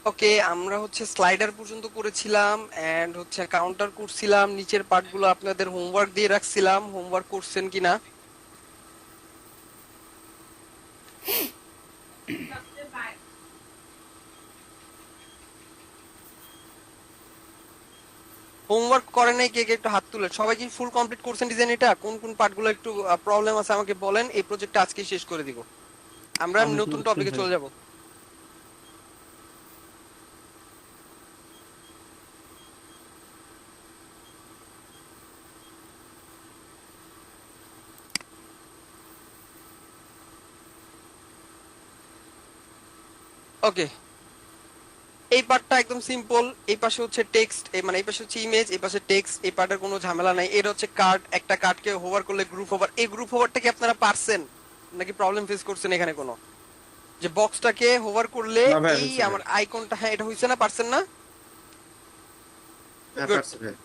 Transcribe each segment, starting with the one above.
ওকে, আমরা হচ্ছে স্লাইডার পর্যন্ত করেছিলাম এন্ড হচ্ছে কাউন্টার করছিলাম, নিচের পার্টগুলো আপনাদের হোমওয়ার্ক দিয়ে রাখছিলাম, হোমওয়ার্ক করছেন কিনা। হোমওয়ার্ক করে নাই কে কে একটু হাত তুলে, সবাই কি ফুল কমপ্লিট করছেন ডিজাইন? এটা কোন কোন পার্টগুলো একটু প্রবলেম আছে আমাকে বলেন, এই প্রজেক্টটা আজকে শেষ করে দিব, আমরা আমি নতুন করছি টপিকে ভাই। চলে যাব। ওকে, এই পার্টটা একদম সিম্পল। এই পাশে হচ্ছে টেক্সট, মানে এই পাশে হচ্ছে ইমেজ, এই পাশে টেক্সট, এই পার্টের কোনো ঝামেলা নাই। এটা হচ্ছে কার্ড, একটা কার্ডকে হোভার করলে গ্রুপ ওভার। এই গ্রুপ ওভারটা কি আপনারা পারছেন নাকি প্রবলেম ফেস করছেন এখানে কোনো? যে বক্সটাকে হোভার করলে না ভাই, এই হয়েছে ভাই। আমার আইকনটা, হ্যাঁ এটা হইছে না, পারছেন না? হ্যাঁ, গুড। পারছি ভাই।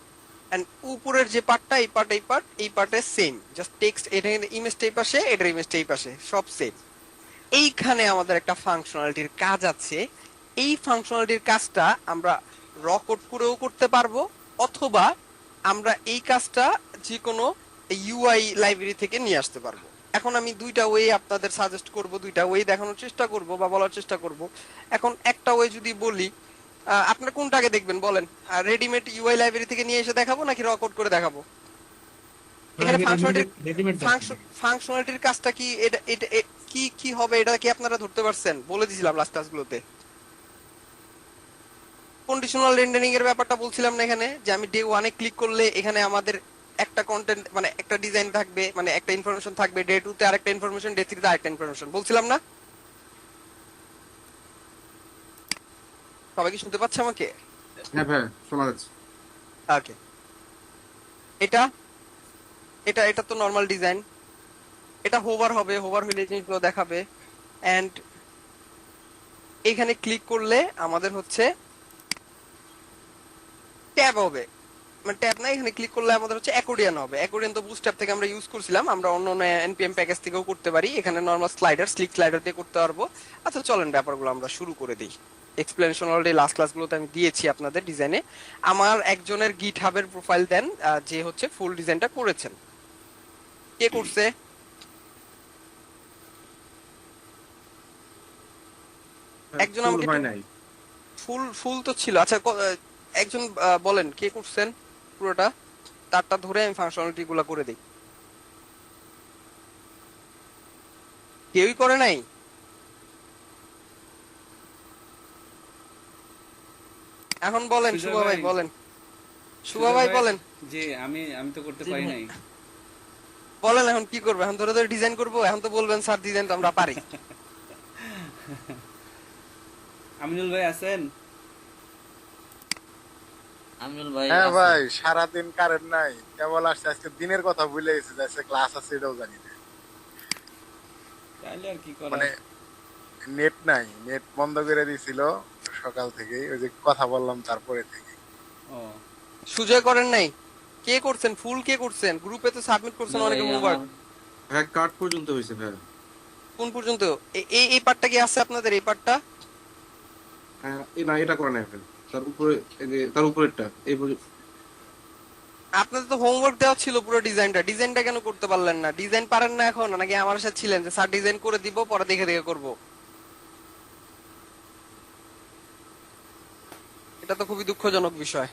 এন্ড উপরের যে পার্টটা, এই পার্ট, এই পার্ট, এই পার্টে সেম, জাস্ট টেক্সট, এটা ইমেজটা এই পাশে, এটার ইমেজটা এই পাশে, সব সেম। এইখানে আমাদের একটা ফাংশনালিটির কাজ আছে। এই ফাংশনালিটির কাজটা আমরা র কোড করেও করতে পারবো, অথবা আমরা এই কাজটা যে কোনো ইউআই লাইব্রেরি থেকে নিয়ে আসতে পারবো। এখন আমি দুইটা ওয়ে আপনাদের সাজেস্ট করব, দুইটা ওয়ে দেখানোর চেষ্টা করব বা বলার চেষ্টা করব। এখন একটা ওয়ে যদি বলি, আপনারা কোনটা আগে দেখবেন বলেন? রেডিমেড ইউআই লাইব্রেরি থেকে নিয়ে এসে দেখাবো নাকি র কোড করে দেখাবো? ভাই এখানে আগে রেডিমেড রেডিমেড দেখেন। ফাংশনালিটির কাজটা কি, এটা এটা কি কি হবে, এটা কি আপনারা ধরতে পারছেন? বলে দিছিলাম লাস্ট ক্লাসগুলোতে। কন্ডিশনাল রেন্ডারিং এর ব্যাপারটা বলছিলাম না এখানে, যে আমি ডে ওয়ানে ক্লিক করলে এখানে আমাদের একটা কন্টেন্ট, মানে একটা ডিজাইন থাকবে, মানে একটা ইনফরমেশন থাকবে, ডে টু তে আরেকটা ইনফরমেশন, ডে থ্রি তে আরেকটা ইনফরমেশন, বলছিলাম না? সবাই কি শুনতে পাচ্ছে আমাকে? হ্যাঁ ভাই, শোনা যাচ্ছে। ওকে, এটা এটা এটা তো নর্মাল ডিজাইন। এটা হোভার হবে, হোভার হইলে এই জিনিসগুলো দেখাবে। এন্ড এখানে ক্লিক করলে আমাদের হচ্ছে ট্যাব হবে, মানে ট্যাব না, এখানে ক্লিক করলে আমাদের হচ্ছে অ্যাকর্ডিয়ান হবে। অ্যাকর্ডিয়ান তো বুস্ট্র্যাপ থেকে আমরা ইউজ করছিলাম, আমরা অন্য অন্য এনপিএম প্যাকেজ থেকেও করতে পারি। এখানে নর্মাল স্লাইডার, স্লিক স্লাইডার দিয়ে করতে পারবো। আচ্ছা চলেন ব্যাপারগুলো আমরা শুরু করে দিই। এক্সপ্লেনেশন অলরেডি লাস্ট ক্লাসগুলোতে আমি দিয়েছি আপনাদের ডিজাইনে। আমার একজনের গিট হাবের প্রোফাইল দেন, যে হচ্ছে ফুল ডিজাইনটা করেছেন। কে করছে? একজন ফুল আমাকে একটু, হয় নাই। ফুল ফুল তো ছিল। আচ্ছা একজন বলেন কে করছেন পুরোটা, তারটা ধরে আমি ফাংশনালিটি গুলা করে দিই। কেউই করে নাই? এখন বলেন সুজয় শুভা ভাই, ভাই, বলেন শুভা সুজয় ভাই, ভাই, বলেন যে আমি তো করতে জি পারি ভাই। নাই। বলেন এখন কি করবো? এখন ধরে ধরে ডিজাইন করবো? এখন তো বলবেন স্যার ডিজাইন তো আমরা পারি। আমিনুল ভাই আছেন? আমিনুল ভাই হ্যাঁ আছে। ভাই, সারাদিন কারেন্ট নাই, কেবল আসছে। আজকে দিনের কথা ভুলে গেছি যে আজকে ক্লাস আছে, এটাও জানি না। তাইলে আর কি করার। মানে নেট নাই, নেট বন্ধ করে দিয়েছিল সকাল থেকেই, ওই যে কথা বললাম তারপরে থেকে। ও, সুজয় করেন নাই? কে করছেন? ফুল কে করছেন? গ্রুপে তো সাবমিট করছেন না ভাই অনেকে হোমওয়ার্ক। আমার হ্যাঁ, কার্ড পর্যন্ত হয়েছে ভাই। কোন পর্যন্ত? এই এই পার্টটা কি আছে আপনাদের, এই পার্টটা? হ্যাঁ, না, এটা করে নাই ভাই। তার উপরে, এই যে তার উপরেরটা এই আপনাদের তো হোমওয়ার্ক দেওয়া ছিল পুরো ডিজাইনটা, ডিজাইনটা কেন করতে পারলেন না? ডিজাইন পারেন না এখন, নাকি আমার সাথে ছিলেন যে স্যার ডিজাইন করে দিব, পরে দেখে দেখে করব? এটা তো খুবই দুঃখজনক বিষয়।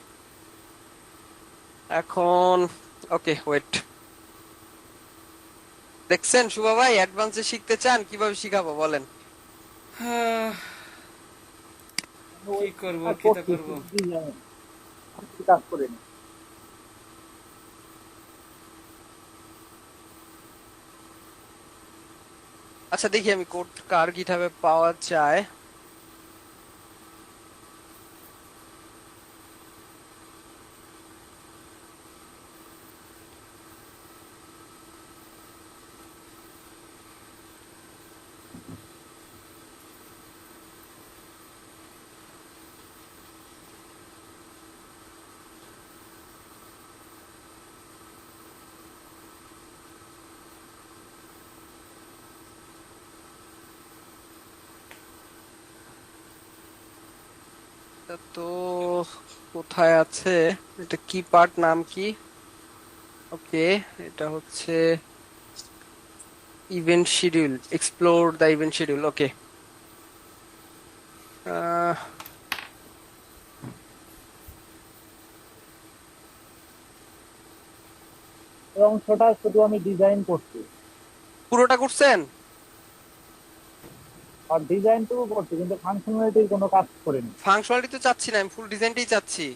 এখন ওকে ওয়েট, দেখছেন শুভা ভাই, অ্যাডভান্সে শিখতে চান, কিভাবে শিখাবো বলেন? হ্যাঁ, কি করব, কিটা করব। কাজ করে নি। আচ্ছা দেখি আমি কোড কার গিটহাবে পাওয়া যায়। এটা তো কোথায় আছে, এটা কি পার্ট, নাম কি? ওকে, এটা হচ্ছে event schedule, explore the event schedule. Okay, এই অংশটা শুধু আমি ডিজাইন করছি, পুরোটা করছেন? আর ডিজাইনটুকু করছি, কিন্তু ফাংশনালিটির কোনো কাজ করিনি। ফাংশনালিটি তো চাচ্ছি না, আমি ফুল ডিজাইনটাই চাচ্ছি।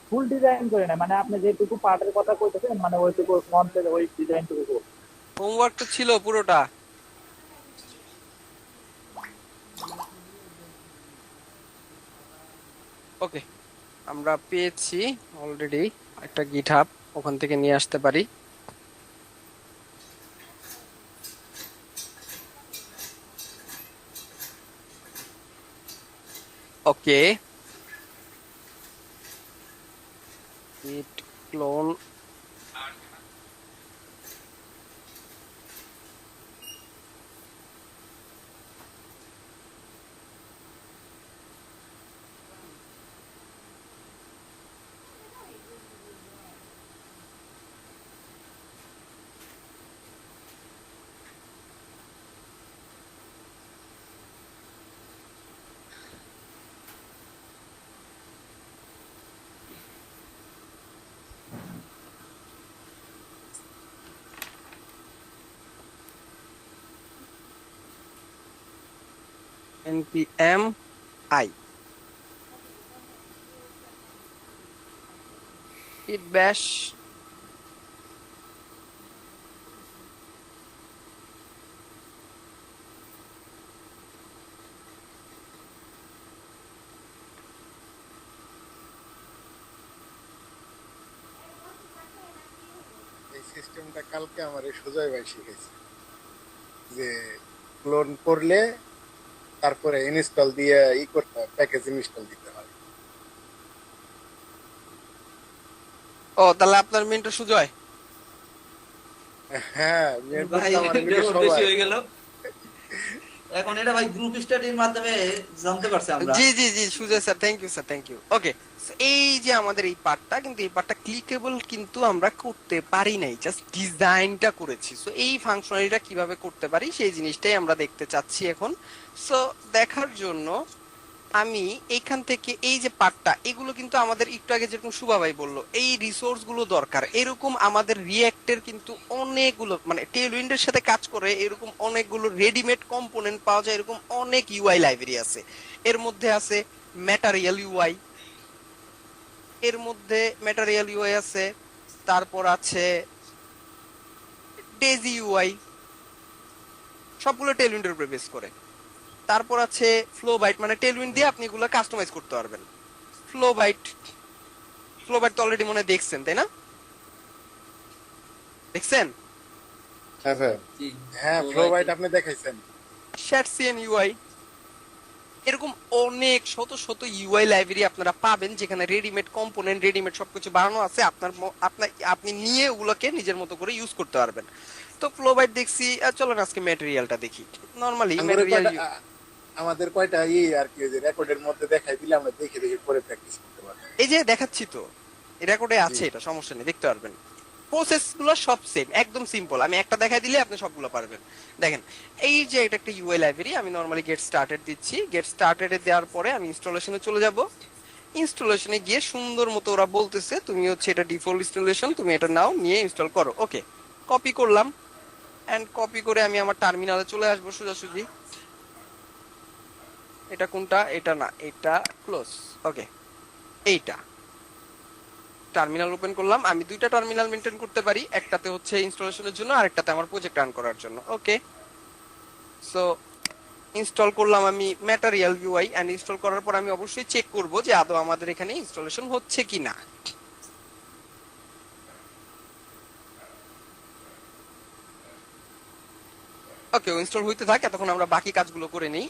ফুল ডিজাইন করে না, মানে আপনি যেটুকু পার্টের কথা কইতেছেন, মানে ওইটুকু ফ্রন্টের ওই ডিজাইনটুকু করছি। হোমওয়ার্ক তো ছিল পুরোটা। ওকে, আমরা পেয়েছি অলরেডি একটা গিটহাব, ওখান থেকে নিয়ে আসতে পারি। ওকে, git clone, npm I git bash এই সিস্টেমটা কালকে আমার এই সুজয় ভাই শিখেছে, যে ক্লোন করলে তারপরে ইনস্টল দিয়ে করতে হয়, প্যাকেজ ইনস্টল দিতে হয়। ও, তাহলে আপনার মেন্টর সুজয়। হ্যাঁ, ভাই আমার এমনিতে এটা বেশি সবাই। হয়ে গেল। এখন এটা ভাই গ্রুপ স্টাডির মাধ্যমে জানতে পারছি আমরা। জি জি জি, Sujoy sir, thank you sir, thank you. Okay, এই যে আমাদের এই পার্টটা, কিন্তু এই পার্টটা ক্লিকেবল কিন্তু আমরা করতে পারি নাই, জাস্ট ডিজাইনটা করেছি। সো এই ফাংশনালিটিটা কিভাবে করতে পারি সেই জিনিসটাই আমরা দেখতে চাচ্ছি এখন। সো দেখার জন্য আমি এইখান থেকে এই যে পার্টটা, এগুলো কিন্তু আমাদের একটু আগে যেরকম শুভা ভাই বললো, এই রিসোর্স গুলো দরকার। এরকম আমাদের রিঅ্যাক্টের কিন্তু অনেকগুলো, মানে টেলউইন্ডের সাথে কাজ করে এরকম অনেকগুলো রেডিমেড কম্পোনেন্ট পাওয়া যায়, এরকম অনেক ইউআই লাইব্রেরি আছে। এর মধ্যে আছে ম্যাটারিয়াল ইউআই, এর মধ্যে ম্যাটারিয়াল ইউআই আছে, তারপর আছে ডেজি ইউআই, সবগুলো টেলউইন্ডের উপরে বেস করে। তারপর আছে ফ্লো বাইট, মানে টেলউইন্ড দিয়ে আপনি এগুলো কাস্টমাইজ করতে পারবেন। ফ্লো বাইট, ফ্লো বাইট তো অলরেডি মনে হয় দেখছেন, তাই না? দেখছেন? হ্যাঁ স্যার, জি, হ্যাঁ তো ফ্লো ভাই, বাইট আপনি দেখাইছেন। শ্যাটসিএন ইউআই, এরকম অনেক শত শত ইউআই লাইব্রেরি আপনারা পাবেন, যেখানে রেডিমেড কম্পোনেন্ট, রেডিমেড সবকিছু বানানো আছে। আপনি নিয়ে ওগুলোকে নিজের মতো করে ইউজ করতে পারবেন। তো ফ্লো বাইট দেখছি, চলো না আজকে ম্যাটেরিয়ালটা দেখি। নরমালি আমাদের ম্যাটেরিয়াল, কয়টা আমাদের কয়টা আর কি, ওই যে রেকর্ডের মধ্যে দেখাই দিলে আমরা দেখে দেখে করে প্র্যাকটিস করতে পারবো। এই যে দেখাচ্ছি তো, রেকর্ডে আছে, জি। এটা সমস্যা নেই, দেখতে পারবেন। প্রসেস গুলো সব সেম, একদম সিম্পল। আমি একটা দেখাই দিলে আপনি সবগুলো পারবেন। দেখেন, এই যে এটা একটা ইউআই লাইব্রেরি, আমি নরমালি গেট স্টার্টেড দিচ্ছি। গেট স্টার্টেড দেওয়ার পরে আমি ইনস্টলেশনে চলে যাব। ইনস্টলেশনে গিয়ে সুন্দর মতো ওরা বলতেছে তুমি হচ্ছে এটা ডিফল্ট ইনস্টলেশন, তুমি এটা নাও, নিয়ে ইনস্টল করো। ওকে, কপি করলাম, এন্ড কপি করে আমি আমার টার্মিনালে চলে আসবো সোজাসুজি। এটা কোনটা? এটা না, এটা ক্লোজ। ওকে, এইটা টার্মিনাল ওপেন করলাম। আমি দুইটা টার্মিনাল মেনটেন করতে পারি, একটাতে হচ্ছে ইনস্টলেশনের জন্য, আরেকটাতে আমার প্রজেক্ট রান করার জন্য। ওকে, সো ইনস্টল করলাম আমি ম্যাটেরিয়াল ইউআই, এন্ড ইনস্টল করার পর আমি অবশ্যই চেক করব যে আদৌ আমাদের এখানে ইনস্টলেশন হচ্ছে কিনা। ওকে, ইনস্টল হইতে থাক, এতক্ষণ আমরা বাকি কাজগুলো করে নেই।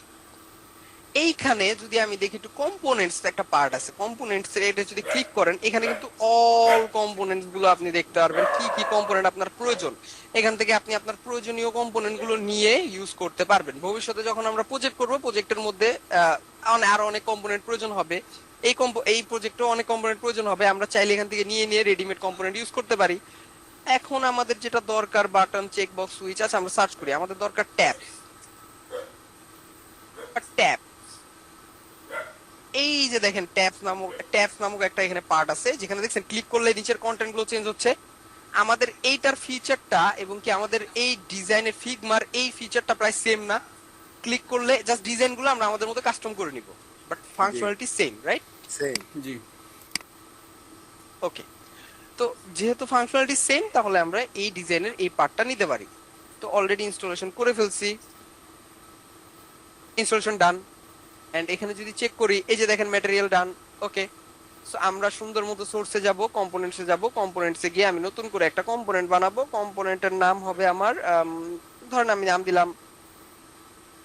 এইখানে যদি আমি দেখি একটু কম্পোনেন্টস একটা পার্ট আছে, কম্পোনেন্টস এর এটা যদি ক্লিক করেন এখানে কিন্তু অল কম্পোনেন্টস গুলো আপনি দেখতে পারবেন, কি কি কম্পোনেন্ট আপনার প্রয়োজন। এখান থেকে আপনি আপনার প্রয়োজনীয় কম্পোনেন্ট গুলো নিয়ে ইউজ করতে পারবেন। ভবিষ্যতে যখন আমরা প্রজেক্ট করব, প্রজেক্টের মধ্যে আরো অনেক কম্পোনেন্ট প্রয়োজন হবে, এই প্রজেক্টেও অনেক কম্পোনেন্ট প্রয়োজন হবে, আমরা চাইলে এখান থেকে নিয়ে নিয়ে রেডিমেড কম্পোনেন্ট ইউজ করতে পারি। এখন আমাদের যেটা দরকার বাটন, চেক বক্স, সুইচ আছে, আমরা সার্চ করি। আমাদের দরকার ট্যাব। ট্যাব, এই যে দেখেন ট্যাবস নামক একটা এখানে পার্ট আছে, যেখানে দেখছেন ক্লিক করলে নিচের কন্টেন্ট গুলো চেঞ্জ হচ্ছে। আমাদের এইটার ফিচারটা এবং কি আমাদের এই ডিজাইনের ফিগমার এই ফিচারটা প্রায় সেম না? ক্লিক করলে জাস্ট ডিজাইন গুলো আমরা আমাদের মতো কাস্টম করে নিব, but functionality same, right? Same. জি। ওকে, তো যেহেতু ফাংশনালিটি সেম, তাহলে আমরা এই ডিজাইনের এই পার্টটা নিতে পারি। তো অলরেডি ইনস্টলেশন করে ফেলছি, ইনস্টলেশন ডান। এন্ড এখানে যদি চেক করি, এই যে দেখেন ম্যাটেরিয়াল ডান। ওকে, সো আমরা সুন্দর মতো সোর্সে যাব, কম্পোনেন্টসে যাব, কম্পোনেন্টসে গিয়ে আমি নতুন করে একটা কম্পোনেন্ট বানাবো। কম্পোনেন্টের নাম হবে আমার ধরেন আমি নাম দিলাম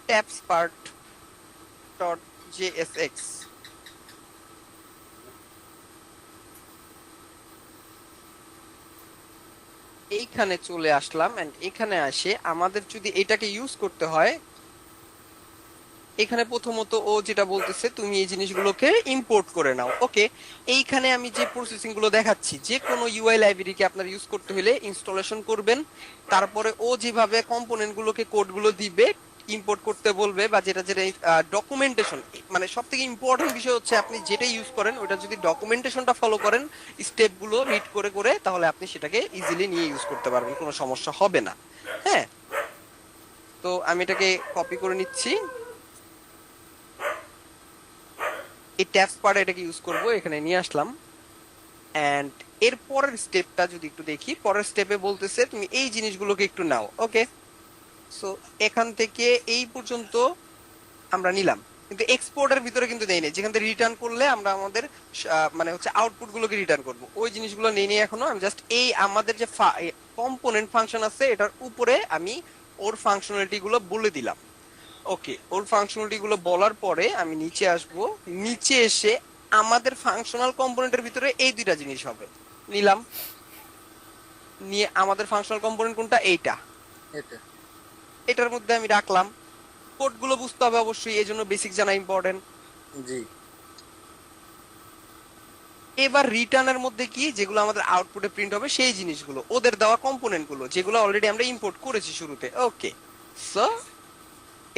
ট্যাবস পার্ট ডট জেএসএক্স। এইখানে চলে আসলাম এন্ড এখানে আসে আমাদের যদি এটাকে ইউজ করতে হয়, এখানে প্রথমত ও যেটা বলতেছে তুমি এই জিনিসগুলোকে ইম্পোর্ট করে নাও। ওকে, এইখানে আমি যে প্রসেসিং গুলো দেখাচ্ছি, যে কোনো ইউআই লাইব্রেরিকে আপনার ইউজ করতে হলে ইনস্টলেশন করবেন, তারপরে ও যেভাবে কম্পোনেন্ট গুলোকে কোড গুলো দিবে, ইম্পোর্ট করতে বলবে, বা যেটা যেটা ডকুমেন্টেশন, মানে সব থেকে ইম্পর্টেন্ট বিষয় হচ্ছে আপনি যেটা ইউজ করেন ওটা যদি ডকুমেন্টেশনটা ফলো করেন, স্টেপ গুলো রিড করে করে, তাহলে আপনি সেটাকে ইজিলি নিয়ে ইউজ করতে পারবেন, কোনো সমস্যা হবে না। হ্যাঁ, তো আমি এটাকে কপি করে নিচ্ছি, এই ট্যাবস পার্ট এটাকে ইউজ করব, এখানে নিয়ে আসলাম। এন্ড এর পরের স্টেপটা যদি একটু দেখি, পরের স্টেপে বলতেছে তুমি এই জিনিসগুলোকে একটু নাও। ওকে, সো এখান থেকে এই পর্যন্ত আমরা নিলাম, কিন্তু এক্সপোর্টের ভিতরে কিন্তু দেই নাই, যেখান থেকে রিটার্ন করলে আমরা আমাদের মানে হচ্ছে আউটপুট গুলোকে রিটার্ন করব, ওই জিনিসগুলো নেই নেই এখনো। আমি জাস্ট এই আমাদের যে কম্পোনেন্ট ফাংশন আছে এটার উপরে আমি ওর ফাংশনালিটি গুলো বলে দিলাম। ওকে, ওর ফাংশনালিটি গুলো বলার পরে আমি নিচে আসব, নিচে এসে আমাদের ফাংশনাল কম্পোনেন্টের ভিতরে এই দুইটা জিনিস হবে, নিলাম। নিয়ে আমাদের ফাংশনাল কম্পোনেন্ট কোনটা? এইটা, এটা এটার মধ্যে আমি রাখলাম। কোড গুলো বুঝতে হবে অবশ্যই, এই জন্য বেসিক জানা ইম্পর্টেন্ট। জি। এবার রিটার্নের মধ্যে কি, যেগুলো আমাদের আউটপুটে প্রিন্ট হবে সেই জিনিসগুলো, ওদের দেওয়া কম্পোনেন্ট গুলো যেগুলো অলরেডি আমরা ইম্পোর্ট করেছি শুরুতে। ওকে, সো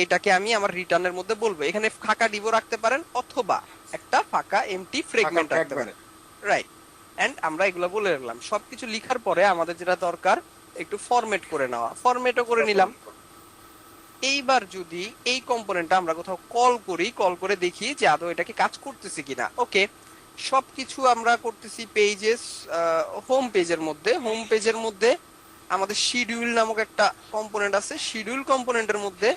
এটাকে আমি আমার রিটার্নের মধ্যে বলবো। এখানে ফাঁকা ডিভো রাখতে পারেন অথবা একটা ফাঁকা এমটি ফ্রেগমেন্ট রাখতে পারেন, রাইট? এন্ড আমরা এগুলো বলে রাখলাম। সবকিছু লিখার পরে আমাদের যেটা দরকার একটু ফরম্যাট করে নেওয়া, ফরম্যাটও করে নিলাম। এইবার যদি এই কম্পোনেন্টটা আমরা কোথাও কল করি, কল করে দেখি যে আদৌ এটাকে কাজ করতেছে কিনা। ওকে, সবকিছু আমরা করতেছি পেজেস, হোম পেজের মধ্যে। হোম পেজের মধ্যে আমাদের শিডিউল নামক একটা কম্পোনেন্ট আছে, শিডিউল কম্পোনেন্টের মধ্যে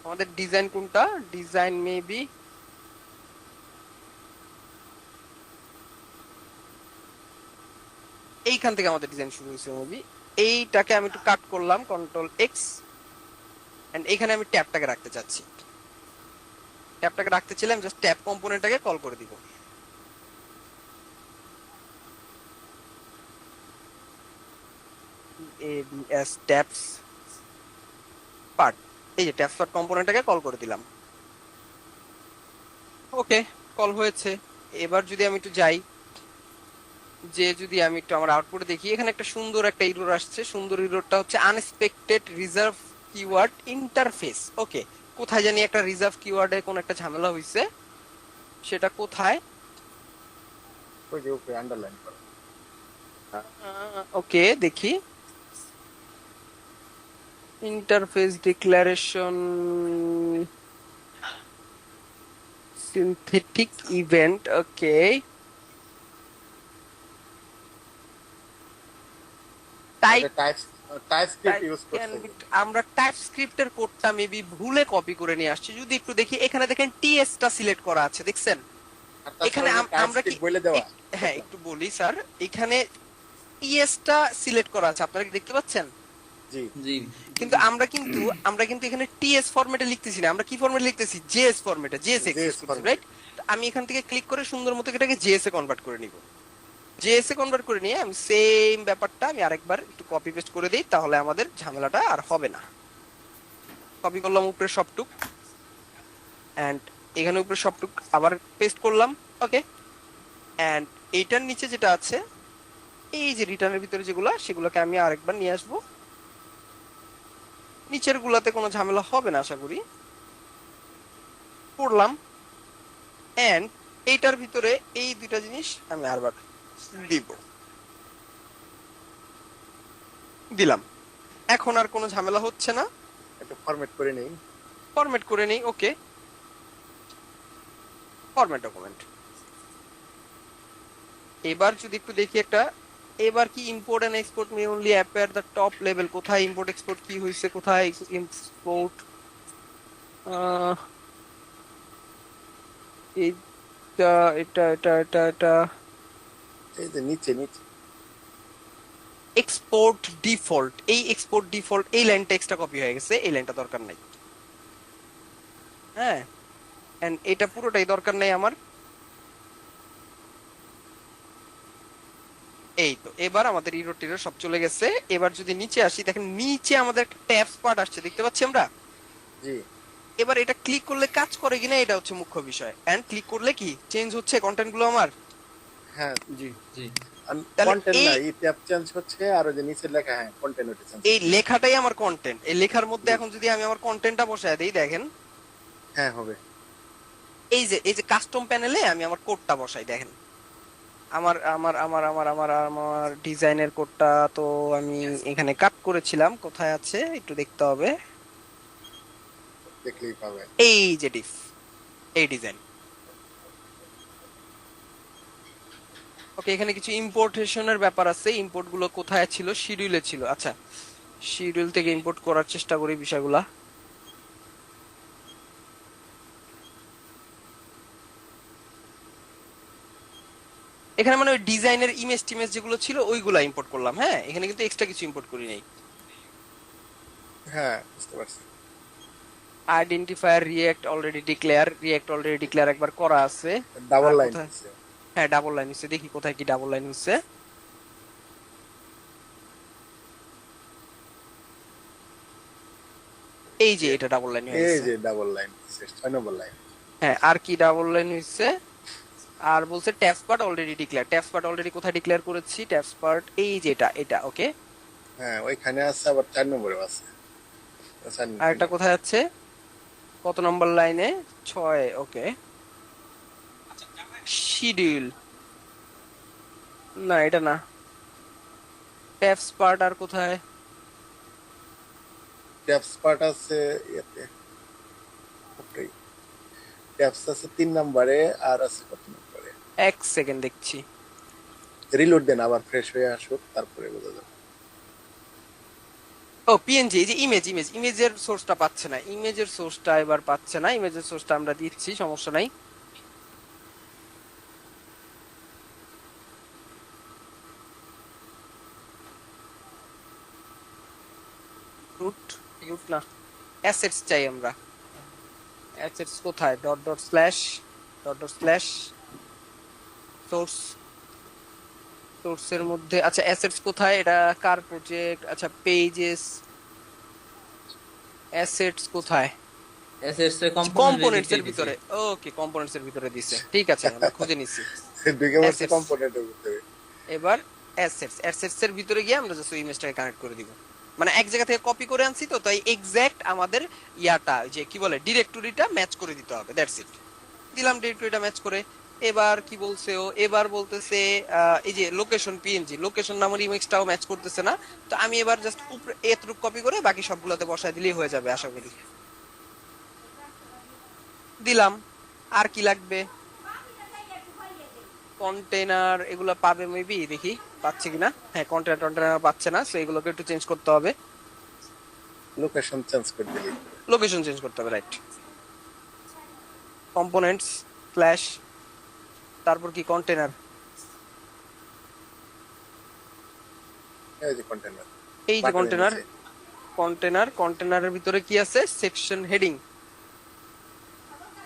আমাদের ডিজাইন কোনটা, ডিজাইন মেবি এইখান থেকে আমাদের ডিজাইন শুরু হয়েছে মেবি। এইটাকে আমি একটু কাট করলাম, কন্ট্রোল এক্স, এন্ড এখানে আমি ট্যাবটাকে রাখতে চাচ্ছি। ট্যাবটাকে রাখতে ছিলাম, জাস্ট ট্যাব কম্পোনেন্টটাকে কল করে দিব। এবিএস ট্যাবস পার্ট, এই যে ট্যাবস পার্ট কম্পোনেন্টটাকে কল করে দিলাম। ওকে, কল হয়েছে। এবার যদি আমি একটু যাই, যে যদি আমি একটু আমার আউটপুটে দেখি, এখানে একটা সুন্দর একটা এরর আসছে। সুন্দর এররটা হচ্ছে আনএক্সপেক্টেড রিজার্ভ কিওয়ার্ড ইন্টারফেস। ওকে, কোথায় জানি একটা রিজার্ভ কিওয়ার্ডে কোন একটা ঝামেলা হইছে, সেটা কোথায়? ওই যে উপরে আন্ডারলাইন করা। ওকে, দেখি ইন্টারফেস ডিক্লারেশন সিনথেটিক ইভেন্ট। ওকে, টাইপস্ক্রিপ্ট ইউজ করতে হবে। আমরা টাইপস্ক্রিপ্টের কোডটা মেবি ভুলে কপি করে নিয়ে আসছি। যদি একটু দেখি, এখানে দেখেন টিএস টা সিলেক্ট করা আছে, দেখছেন? এখানে আমরা কি বলে দেওয়া। হ্যাঁ, একটু বলি স্যার, এখানে টিএস টা সিলেক্ট করা আছে, আপনারা কি দেখতে পাচ্ছেন? জি জি কিন্তু আমরা কিন্তু এখানে টিএস ফরম্যাটে লিখতেছি না, আমরা কি ফরম্যাটে লিখতেছি, জেএস ফরম্যাটে, জেএস এক্সেস জেএস করছি, ফরম্যাট। রাইট? আমি এখান থেকে ক্লিক করে সুন্দর মতো এটাকে জেএস এ কনভার্ট করে নিব। জেএস এ কনভার্ট করে নিয়ে আমি সেম ব্যাপারটা আমি আরেকবার একটু কপি পেস্ট করে দিই, তাহলে আমাদের ঝামেলাটা আর হবে না। কপি করলাম উপরে সবটুক, এন্ড এখানে উপরে সবটুক আবার পেস্ট করলাম। ওকে, এন্ড এইটার নিচে যেটা আছে, এই যে রিটার্নের ভিতরে যেগুলা, সেগুলোকে আমি আরেকবার নিয়ে আসবো। নিচের গুলাতে কোনো ঝামেলা হবে না আশা করি। করলাম, এন্ড এইটার ভিতরে এই দুইটা জিনিস আমি আরবার দিব, দিলাম। এখন আর কোনো ঝামেলা হচ্ছে না। একটা ফরম্যাট করে নেই। ফরম্যাট করে নেই। Okay, format document. এবার যদি একটু দেখি একটা, এবার কি import and export may only appear the top level, কোথায় ইম্পোর্ট এক্সপোর্ট কি হইছে, কোথায় ইম্পোর্ট, এইটা এটা এটা এটা এটা এই যে নিচে নিচে এক্সপোর্ট ডিফল্ট, এই এক্সপোর্ট ডিফল্ট এই লাইনটা এক্সট্রা কপি হয়ে গেছে, এই লাইনটা দরকার নাই। হ্যাঁ, এন্ড এটা পুরোটাই দরকার নাই আমার। এই তো এবার আমাদের ইরো টিরো সব চলে গেছে। এবার যদি নিচে আসি, দেখেন নিচে আমাদের একটা ট্যাবস পার্ট আসছে, দেখতে পাচ্ছি আমরা। জি এবার এটা ক্লিক করলে কাজ করে কিনা, এটা হচ্ছে মুখ্য বিষয়। এন্ড ক্লিক করলে কি চেঞ্জ হচ্ছে কন্টেন্ট গুলো আমার? হ্যাঁ জি জি তাহলে কন্টেন্ট এই না, এই ট্যাব চেঞ্জ হচ্ছে আর ওই যে নিচের লেখা, হ্যাঁ কন্টেন্ট ওটা চেঞ্জ। এই লেখাটাই আমার কন্টেন্ট। এই লেখার মধ্যে এখন যদি আমি আমার কন্টেন্টটা বসায় দিই, দেখেন হ্যাঁ হবে। এই যে কাস্টম প্যানেলে আমি আমার কোডটা বসাই, দেখেন আমার আমার আমার আমার আমার আমার ডিজাইনের কোডটা তো আমি এখানে কাট করেছিলাম, কোথায় আছে একটু দেখতে হবে। দেখলেই পাবে। এই যে ডিফ, এই ডিজাইন। ওকে, এখানে কিছু ইম্পোর্টেশনের ব্যাপার আছে। ইম্পোর্ট গুলো কোথায় ছিল, শিডিউলে ছিল। আচ্ছা, শিডিউল থেকে ইম্পোর্ট করার চেষ্টা করি বিষয়গুলা। এখানে মানে ওই ডিজাইনের ইমেজ টিমেজ যেগুলো ছিল ওইগুলা ইম্পোর্ট করলাম। হ্যাঁ, এখানে কিন্তু এক্সট্রা কিছু ইম্পোর্ট করি নাই। হ্যাঁ বুঝতে পারছি। আইডেন্টিফায়ার রিয়েক্ট অলরেডি ডিক্লেয়ার একবার করা আছে। ডাবল আর লাইন কোথায়? আছে। হ্যাঁ, ডাবল লাইন হচ্ছে, দেখি কোথায় কি ডাবল লাইন হচ্ছে। এই যে এটা ডাবল লাইন হয়ে এই গেছে। যে ডাবল লাইন, 6 নম্বর লাইন। হ্যাঁ, আর কি ডাবল লাইন হচ্ছে? আর বলছে tabs part already declare. Tabs part already কোথায় ডিক্লেয়ার করেছি? ট্যাবস পার্ট এই যে এটা ওকে। হ্যাঁ ওইখানে আছে, আবার 4 নম্বরেও আছে। আর এটা কোথায় আছে? কত নম্বর লাইনে? 6। ওকে, শিডিউল না, এটা না। ট্যাবস পার্ট আর কোথায়? ট্যাবস পার্ট আছে এতে, ওটাই ট্যাবস আছে 3 নম্বরে, আর আছে কত নম্বরে? এক সেকেন্ড দেখছি। রিলোড দেন, আবার ফ্রেশ হয়ে আসুক, তারপরে বোঝা যাবে। ও পিএনজি, এই যে ইমেজের সোর্সটা পাচ্ছে না, ইমেজের সোর্সটা এবার পাচ্ছে না। ইমেজের সোর্সটা আমরা দিচ্ছি, সমস্যা নাই। রুট রুট না, অ্যাসেটস চাই আমরা। অ্যাসেটস কোথায়? Dot dot slash source. সোর্সের মধ্যে আচ্ছা অ্যাসেটস কোথায়? এটা কার প্রজেক্ট? আচ্ছা পেজেস, অ্যাসেটস কোথায়? এসএস এর কম্পোনেন্টস এর ভিতরে। ওকে, কম্পোনেন্টস এর ভিতরে দিছে, ঠিক আছে, আমরা খুঁজে নিছি। ঢুকে পড়ছে Assets। কম্পোনেন্টের ভিতরে। এবার অ্যাসেটস এর ভিতরে গিয়ে আমরা জাস্ট ওই ইমেজটাকে কানেক্ট করে দিব। মানে এক জায়গা থেকে কপি করে আনছি তো, তাই এক্সাক্ট আমাদের ইয়াটা যে কি বলে ডিরেক্টরিটা ম্যাচ করে দিতে হবে, দ্যাটস ইট। দিলাম ডিরেক্টরিটা ম্যাচ করে। এবার কি বলছে ও? এবার বলতেছে এই যে লোকেশন পিএনজি, লোকেশন নামের ইমেজটাও ম্যাচ করতেছে না। তো আমি এবার জাস্ট উপরে এতটুক কপি করে বাকি সবগুলোতে বসায় দিলেই হয়ে যাবে আশা করি। দিলাম। আর কি লাগবে? কন্টেনার এগুলো পাবে মেবি, দেখি পাচ্ছে কিনা। হ্যাঁ, কন্টেনার পাচ্ছে না, সো এগুলোকে একটু চেঞ্জ করতে হবে। লোকেশন চেঞ্জ করে দিলি। লোকেশন চেঞ্জ করতে হবে, রাইট। কম্পোনেন্টস স্ল্যাশ, তারপর কি কন্টেনার, এই যে কন্টেনার, এই যে কন্টেনার। কন্টেনারের ভিতরে কি আছে, section heading.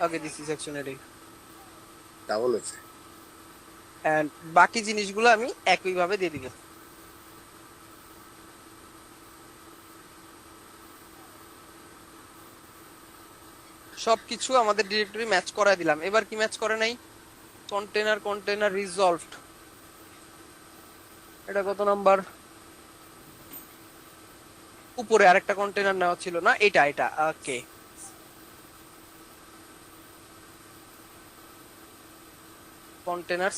Okay, this is section heading. Double হয়েছে। এন্ড বাকি জিনিসগুলো আমি একই ভাবে দিয়ে দিব। সবকিছু আমাদের ডিরেক্টরি ম্যাচ করায় দিলাম। এবার কি ম্যাচ করে নাই, কন্টেনার রিজলভড, এটা কত নাম্বার, উপরে আরেকটা কন্টেনার নেওয়া ছিল না, এটা ওকে। কন্টেনার।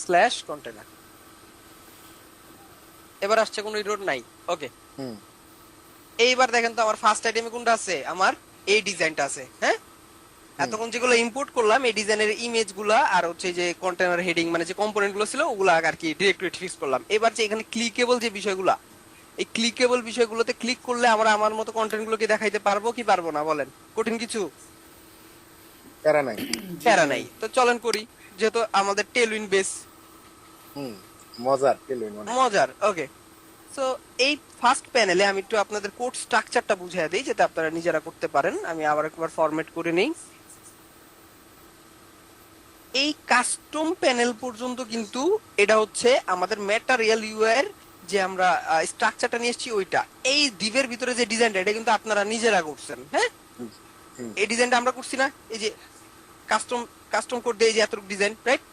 এবার আসছে কোনো এরর নাই। ওকে, হুম এইবার দেখেন তো আমার ফার্স্ট আইটেমে কোনটা আছে, আমার এই ডিজাইনটা আছে। হ্যাঁ, এতক্ষণ যেগুলো ইম্পোর্ট করলাম এই ডিজাইনের ইমেজ গুলা আর হচ্ছে যে কন্টেনার হেডিং মানে যে কম্পোনেন্ট গুলো ছিল ওগুলা আর কি ডিরেক্টরি ফিক্স করলাম। এবার যে এখানে ক্লিকেবল যে বিষয়গুলা, এই ক্লিকেবল বিষয়গুলোতে ক্লিক করলে আমরা আমার মতো কন্টেন্ট গুলোকে দেখাইতে পারবো কি পারবো না বলেন, কঠিন কিছু? প্যারা নাই। প্যারা নাই, তো চলেন করি, যেহেতু আমাদের টেলউইন বেস। হুম মজার পেলুন মানে। মজার। ওকে, সো এই ফার্স্ট প্যানেলে আমি একটু আপনাদের কোড স্ট্রাকচারটা বুঝিয়ে দিই যাতে আপনারা নিজেরা করতে পারেন। আমি আবার একবার ফরম্যাট করে নেই। এই কাস্টম প্যানেল পর্যন্ত কিন্তু এটা হচ্ছে আমাদের ম্যাটেরিয়াল ইউআই এর যে আমরা স্ট্রাকচারটা নিয়ে এসেছি ওইটা। এই ডিভের ভিতরে যে ডিজাইনটা এটা কিন্তু আপনারা নিজেরা করছেন। হ্যাঁ, হুম, এই ডিজাইনটা আমরা করছি না, এই যে কাস্টম কোড দিয়ে এই যে এতটুকু ডিজাইন, রাইট?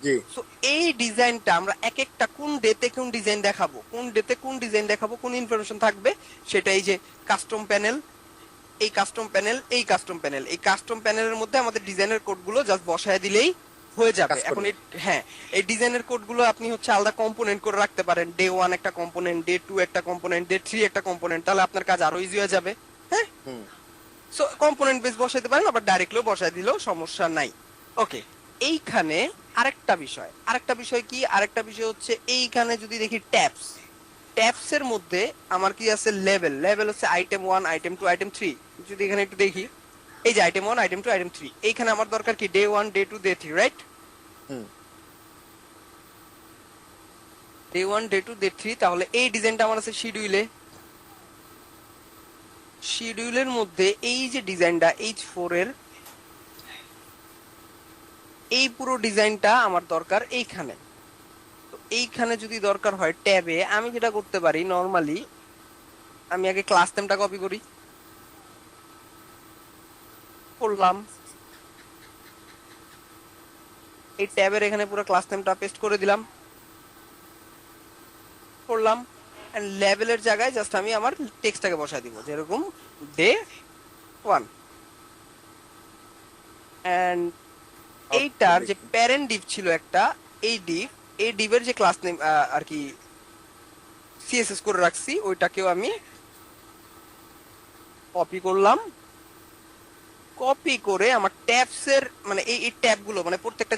জি সো এই ডিজাইনটা আমরা এক একটা কোন ডেতে কোন ডিজাইন দেখাবো, কোন ডেতে কোন ডিজাইন দেখাবো, কোন ইনফরমেশন থাকবে, সেটা এই যে কাস্টম প্যানেল, এই কাস্টম প্যানেল, এই কাস্টম প্যানেল, এই কাস্টম প্যানেলের মধ্যে আমাদের ডিজাইনের কোডগুলো জাস্ট বসায় দিলেই হয়ে যাবে। কাজ করবে। এখন হ্যাঁ, এই ডিজাইনের কোডগুলো আপনি হচ্ছে আলাদা কম্পোনেন্ট করে রাখতে পারেন, ডে 1 একটা কম্পোনেন্ট, ডে 2 একটা কম্পোনেন্ট, ডে 3 একটা কম্পোনেন্ট, তাহলে আপনার কাজ আরো ইজি হয়ে যাবে। হ্যাঁ, হুম সো কম্পোনেন্ট বেস বসাইতে পারেন, আবার ডাইরেক্টলিও বসাই দিলেও সমস্যা নাই। ওকে, এইখানে আরেকটা বিষয় কি, আরেকটা বিষয় হচ্ছে এইখানে যদি দেখি ট্যাবস এর মধ্যে আমার কি আছে, লেভেল হচ্ছে আইটেম 1, আইটেম 2, আইটেম 3। যদি এখানে একটু দেখি, এই যে আইটেম 1, আইটেম 2, আইটেম 3, এইখানে আমার দরকার কি ডে 1, ডে 2, ডে 3, রাইট? হুম ডে 1, ডে 2, ডে 3, তাহলে এই ডিজাইনটা আমার আছে শিডিউলের মধ্যে এই যে ডিজাইনটা H4 এর এই পুরো ডিজাইনটা আমার দরকার এইখানে। তো এইখানে যদি দরকার হয় ট্যাবে, আমি যেটা করতে পারি নরমালি, আমি আগে ক্লাস নেমটা কপি করলাম, এই ট্যাবের এখানে পুরো ক্লাস নেমটা পেস্ট করে দিলাম, করলাম। এন্ড লেভেলের জায়গায় জাস্ট আমি আমার টেক্সটটাকে বসায় দিব, যেরকম ডে 1। এন্ড এইটার যে প্যারেন্ট ডিভ ছিল একটা, এই ডিভের যে ক্লাস নেম আর কি সিএসএস করে রাখছি, ওইটাকেও আমি কপি করে আমার ট্যাবস এর মানে এই ট্যাব গুলো মানে প্রত্যেকটা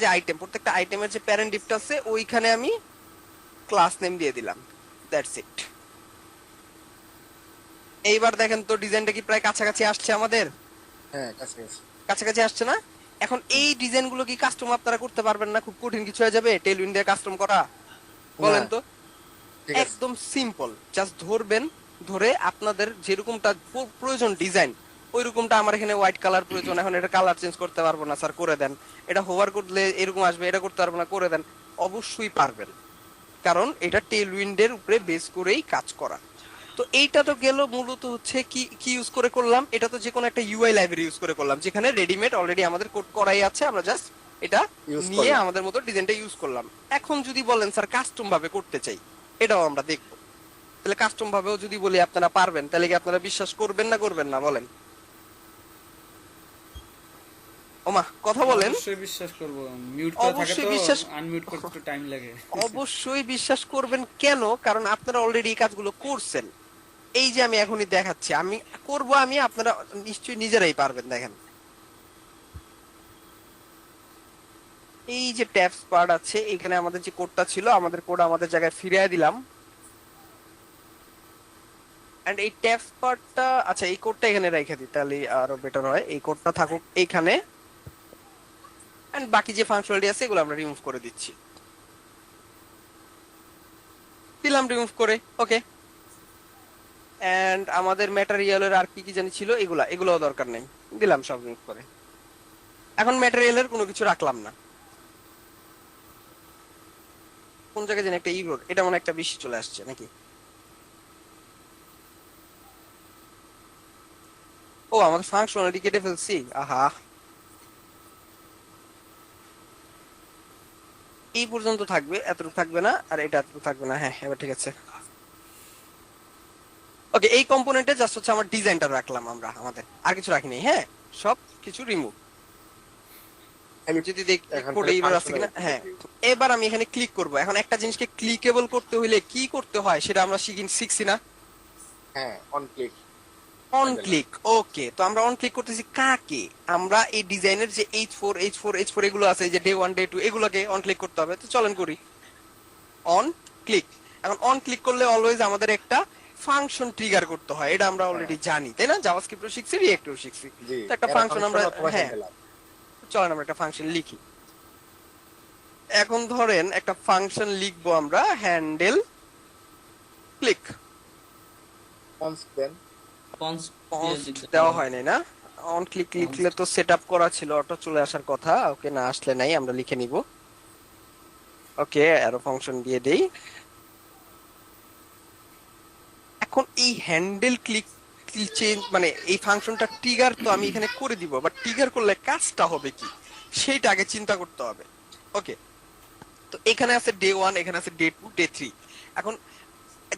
আইটেমের যে প্যারেন্ট ডিভটা আছে ওইখানে আমি ক্লাস নেম দিয়ে দিলাম। That's it. এইবার দেখেন তো ডিজাইনটা কি প্রায় কাছাকাছি আসছে আমাদের, হ্যাঁ কাছাকাছি। কাছাকাছি আসছে না? এখন এই ডিজাইন গুলো কি কাস্টম আপনারা করতে পারবেন না? খুব কঠিন কিছু হয়ে যাবে টেলউইন দিয়ে কাস্টম করা? বলেন তো। ঠিক আছে। একদম সিম্পল, জাস্ট ধরবেন, ধরে আপনাদের যেরকমটা প্রয়োজন ডিজাইন ওইরকমটা। আমার এখানে হোয়াইট কালার প্রয়োজন, এখন এটা কালার চেঞ্জ করতে পারবো না স্যার, করে দেন। এটা হোভার করলে এরকম আসবে, এটা করতে পারবো না, করে দেন। অবশ্যই পারবেন, কারণ এটা টেলউইন্ডের উপরে বেস করেই কাজ করা। তো এইটা তো গেল মূলত হচ্ছে কি কি ইউজ করে করলাম, এটা তো যে কোনো একটা ইউআই লাইব্রেরি ইউজ করে করলাম, যেখানে রেডিমেড অলরেডি আমাদের কোড করাই আছে, আমরা জাস্ট এটা Use নিয়ে করলাম। আমাদের মতো ডিজাইনটা ইউজ করলাম। এখন যদি বলেন স্যার কাস্টম ভাবে করতে চাই, এটাও আমরা দেখব। তাহলে কাস্টম ভাবেও যদি বলি আপনারা পারবেন, তাহলে কি আপনারা বিশ্বাস করবেন না করবেন না বলেন? ওমা কথা বলেন। অবশ্যই বিশ্বাস করব, মিউট করা থাকে অবশ্যই তো বিশ্বাস- আনমিউট করতে একটু টাইম লাগে। অবশ্যই বিশ্বাস করবেন। কেন? কারণ আপনারা অলরেডি এই কাজগুলো করছেন। এই যে আমি এখনই দেখাচ্ছি, আমি করব, আমি আপনারা নিশ্চয়ই নিজেরাই পারবেন। দেখেন এই যে ট্যাবস পার্ট আছে, এখানে আমাদের যে কোডটা ছিল, আমাদের কোড আমাদের জায়গায় ফিরিয়ে দিলাম। এন্ড এই ট্যাবস পার্টটা, আচ্ছা এই কোডটা এখানে রেখে দিই, তাহলে আরো বেটার হয়। এই কোডটা থাকুক এইখানে, এন্ড বাকি যে ফাংশনালিটি আছে এগুলো আমরা রিমুভ করে দিচ্ছি। দিলাম রিমুভ করে। ওকে, এন্ড আমাদের ম্যাটেরিয়ালের আর কি কি জানি ছিল, এগুলোও দরকার নেই, দিলাম সব রিমুভ করে। এখন ম্যাটেরিয়ালের কোনো কিছু রাখলাম না। কোন জায়গায় জানি একটা ইরোর, এটা মনে হয় একটা বেশি চলে আসছে নাকি? ও, আমাদের ফাংশনালিটি কেটে ফেলছি, আহা। এই পর্যন্ত থাকবে, এতটুকু থাকবে না, আর এটা এতটুকু থাকবে না। হ্যাঁ, এবার ঠিক আছে। ওকে, এই কম্পোনেন্টে জাস্ট হচ্ছে আমার ডিজাইনটা রাখলাম আমরা, আমাদের আর কিছু রাখিনি। হ্যাঁ, সব কিছু রিমুভ। আমি যদি দেখি এখন কোডে তাহলে এরর আছে কিনা। হ্যাঁ, এবার আমি এখানে ক্লিক করব। এখন একটা জিনিসকে ক্লিকেবল করতে হইলে কি করতে হয় সেটা আমরা শিখছি না? হ্যাঁ, on click. On click. Okay, তো আমরা অন ক্লিক করতেছি কাকে? আমরা এই ডিজাইনের যে H4 এগুলো আছে, যে ডে 1 ডে 2 এগুলোকে অন ক্লিক করতে হবে। তো চলেন করি অন ক্লিক। এখন অন ক্লিক করলে অলওয়েজ আমাদের একটা ফাংশন ট্রিগার করতে হয়, এটা আমরা অলরেডি জানি, তাই না? জাভাস্ক্রিপ্টও শিখছি, রিঅ্যাক্টও শিখছি। জি, তো একটা ফাংশন আমরা, হ্যাঁ, হ্যান্ডেল। চলেন আমরা একটা ফাংশন লিখি। এখন ধরেন একটা ফাংশন লিখবো আমরা, হ্যান্ডেল ক্লিক। কনস্ট দেন। দেওয়া হয় নাই না? অন ক্লিক লিখলে তো সেটআপ করা ছিল, অটো চলে আসার কথা। ওকে, না আসলে নাই, আমরা লিখে নিব। ওকে, অ্যারো ফাংশন দিয়ে দেই। এখন এই হ্যান্ডেল ক্লিক চেঞ্জ মানে এই ফাংশনটা ট্রিগার তো আমি এখানে করে দিব, বাট ট্রিগার করলে কাজটা হবে কি সেইটা আগে চিন্তা করতে হবে। ওকে, তো এখানে আছে ডে 1, এখানে আছে ডে 2, ডে 3। এখন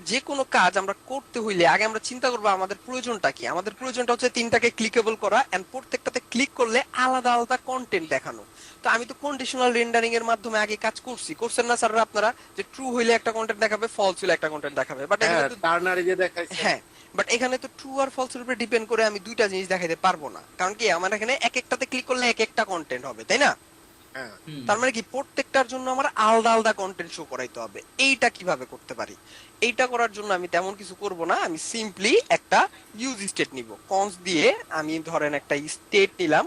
যে কোনো কাজ আমরা করতে হইলে আগে আমরা চিন্তা করবো আমাদের প্রয়োজনটা কি। আমাদের প্রয়োজনটা হচ্ছে তিনটাকে ক্লিকেবল করা, এন্ড প্রত্যেকটাতে ক্লিক করলে আলাদা আলাদা কন্টেন্ট দেখানো। তো আমি তো কন্ডিশনাল রেন্ডারিং এর মাধ্যমে আগে কাজ করছেন না স্যাররা আপনারা, যে ট্রু হইলে একটা কন্টেন্ট দেখাবে, ফলস হইলে একটা কন্টেন্ট দেখাবে। বাট হ্যাঁ, টার্নারি যে দেখাইছে। হ্যাঁ, বাট এখানে তো ট্রু আর ফলস এর উপরে ডিপেন্ড করে আমি দুইটা জিনিস দেখাইতে পারবো না, কারণ কি আমার এখানে এক একটাতে ক্লিক করলে এক একটা কন্টেন্ট হবে, তাই না? হ্যাঁ, তার মানে কি প্রত্যেকটার জন্য আমার আলাদা আলাদা কন্টেন্ট শো করাইতে হবে। এইটা কিভাবে করতে পারি? এইটা করার জন্য আমি তেমন কিছু করব না, আমি সিম্পলি একটা ইউজ স্টেট নিব। কনস দিয়ে আমি ধরেন একটা স্টেট নিলাম।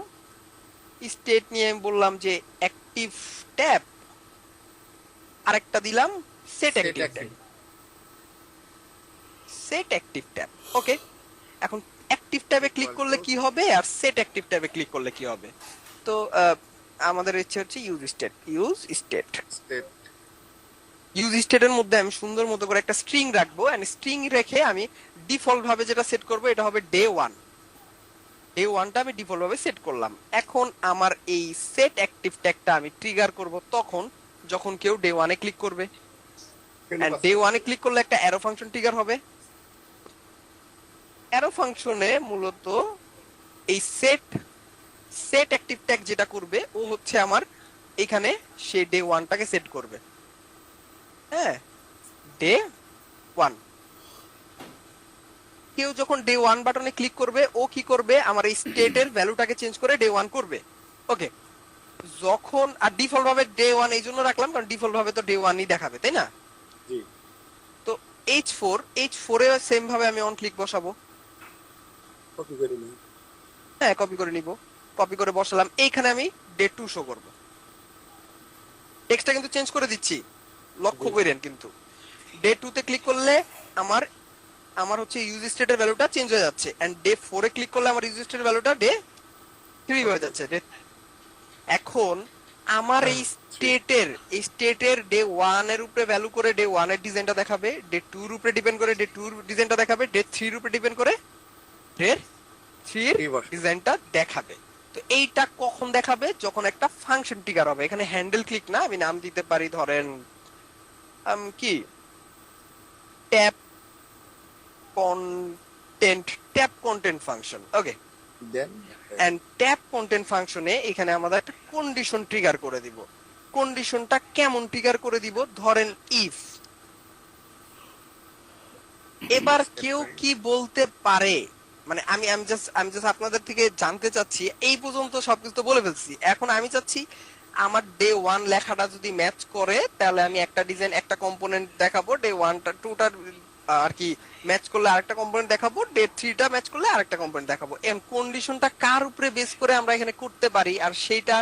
স্টেট নিয়ে আমি বললাম যে অ্যাক্টিভ ট্যাব, আরেকটা দিলাম set active tab. Set active tab. Okay, এখন অ্যাক্টিভ ট্যাবে ক্লিক করলে কি হবে আর সেট অ্যাক্টিভ ট্যাবে ক্লিক করলে কি হবে? তো আমাদের ইচ্ছে হচ্ছে ইউজ স্টেট। স্টেট। ইউজ স্টেটের মধ্যে আমি সুন্দর মতো করে একটা স্ট্রিং রাখবো, এন্ড স্ট্রিং রেখে আমি ডিফল্ট ভাবে যেটা সেট করব এটা হবে ডে 1। ডে 1টা আমি ডিফল্ট ভাবে সেট করলাম। এখন আমার এই সেট অ্যাক্টিভ ট্যাগটা আমি ট্রিগার করব তখন যখন কেউ ডে 1 এ ক্লিক করবে। এন্ড ডে 1 এ ক্লিক করলে একটা অ্যারো ফাংশন ট্রিগার হবে। অ্যারো ফাংশনে মূলত এই সেট অ্যাক্টিভ ট্যাগ যেটা করবে ও হচ্ছে আমার এখানে সে ডে 1টাকে সেট করবে। হ্যাঁ, ডে 1। কেউ যখন ডে 1 বাটনে ক্লিক করবে ও কি করবে, আমার এই স্টেটের ভ্যালুটাকে চেঞ্জ করে ডে 1 করবে। ওকে, যখন আর ডিফল্ট ভাবে ডে 1 এই জন্য রাখলাম কারণ ডিফল্ট ভাবে তো ডে 1ই দেখাবে, তাই না? জি। তো H4 এ সেম ভাবে আমি অন ক্লিক বসাবো। কপি করে নিই। হ্যাঁ, কপি করে নিব। কপি করে বসালাম, এইখানে আমি ডে 2 শো করব। টেক্সটটা কিন্তু চেঞ্জ করে দিচ্ছি, লক্ষ্য করেন। কিন্তু ডে 2 তে ক্লিক করলে আমার আমার হচ্ছে ইউজ স্টেটের ভ্যালুটা চেঞ্জ হয়ে যাচ্ছে, এন্ড ডে 4 এ ক্লিক করলে আমার ইউজ স্টেটের ভ্যালুটা ডে 3 হয়ে যাচ্ছে। এখন আমার এই স্টেটের ডে 1 এর উপরে ভ্যালু করে ডে 1 এর ডিজাইনটা দেখাবে, ডে 2 এর উপরে ডিপেন্ড করে ডে 2 এর ডিজাইনটা দেখাবে, ডে 3 এর উপরে ডিপেন্ড করে ডে 3 এর ডিজাইনটা দেখাবে। তো এইটা কখন দেখাবে? যখন একটা ফাংশন ট্রিগার হবে। এখানে হ্যান্ডেল ক্লিক না, আমি নাম দিতে পারি ধরেন কি tab content function. Okay, then and tab content ফাংশনে এখানে আমরা একটা কন্ডিশন ট্রিগার করে দিব। কন্ডিশনটা কেমন ট্রিগার করে দিব? ধরেন ইফ। এবার কেউ কি বলতে পারে, মানে আমি জাস্ট আপনাদের থেকে জানতে চাচ্ছি, এই পর্যন্ত সবকিছু তো বলে ফেলছি। এখন আমি চাচ্ছি আমার ডে 1 লেখাটা যদি ম্যাচ করে তাহলে আমি একটা ডিজাইন একটা কম্পোনেন্ট দেখাবো, ডে 1টা 2টার আর কি ম্যাচ করলে আরেকটা কম্পোনেন্ট দেখাবো, ডে 3টা ম্যাচ করলে আরেকটা কম্পোনেন্ট দেখাবো। এন্ড কন্ডিশনটা কার উপরে বেস করে আমরা এখানে করতে পারি আর সেইটা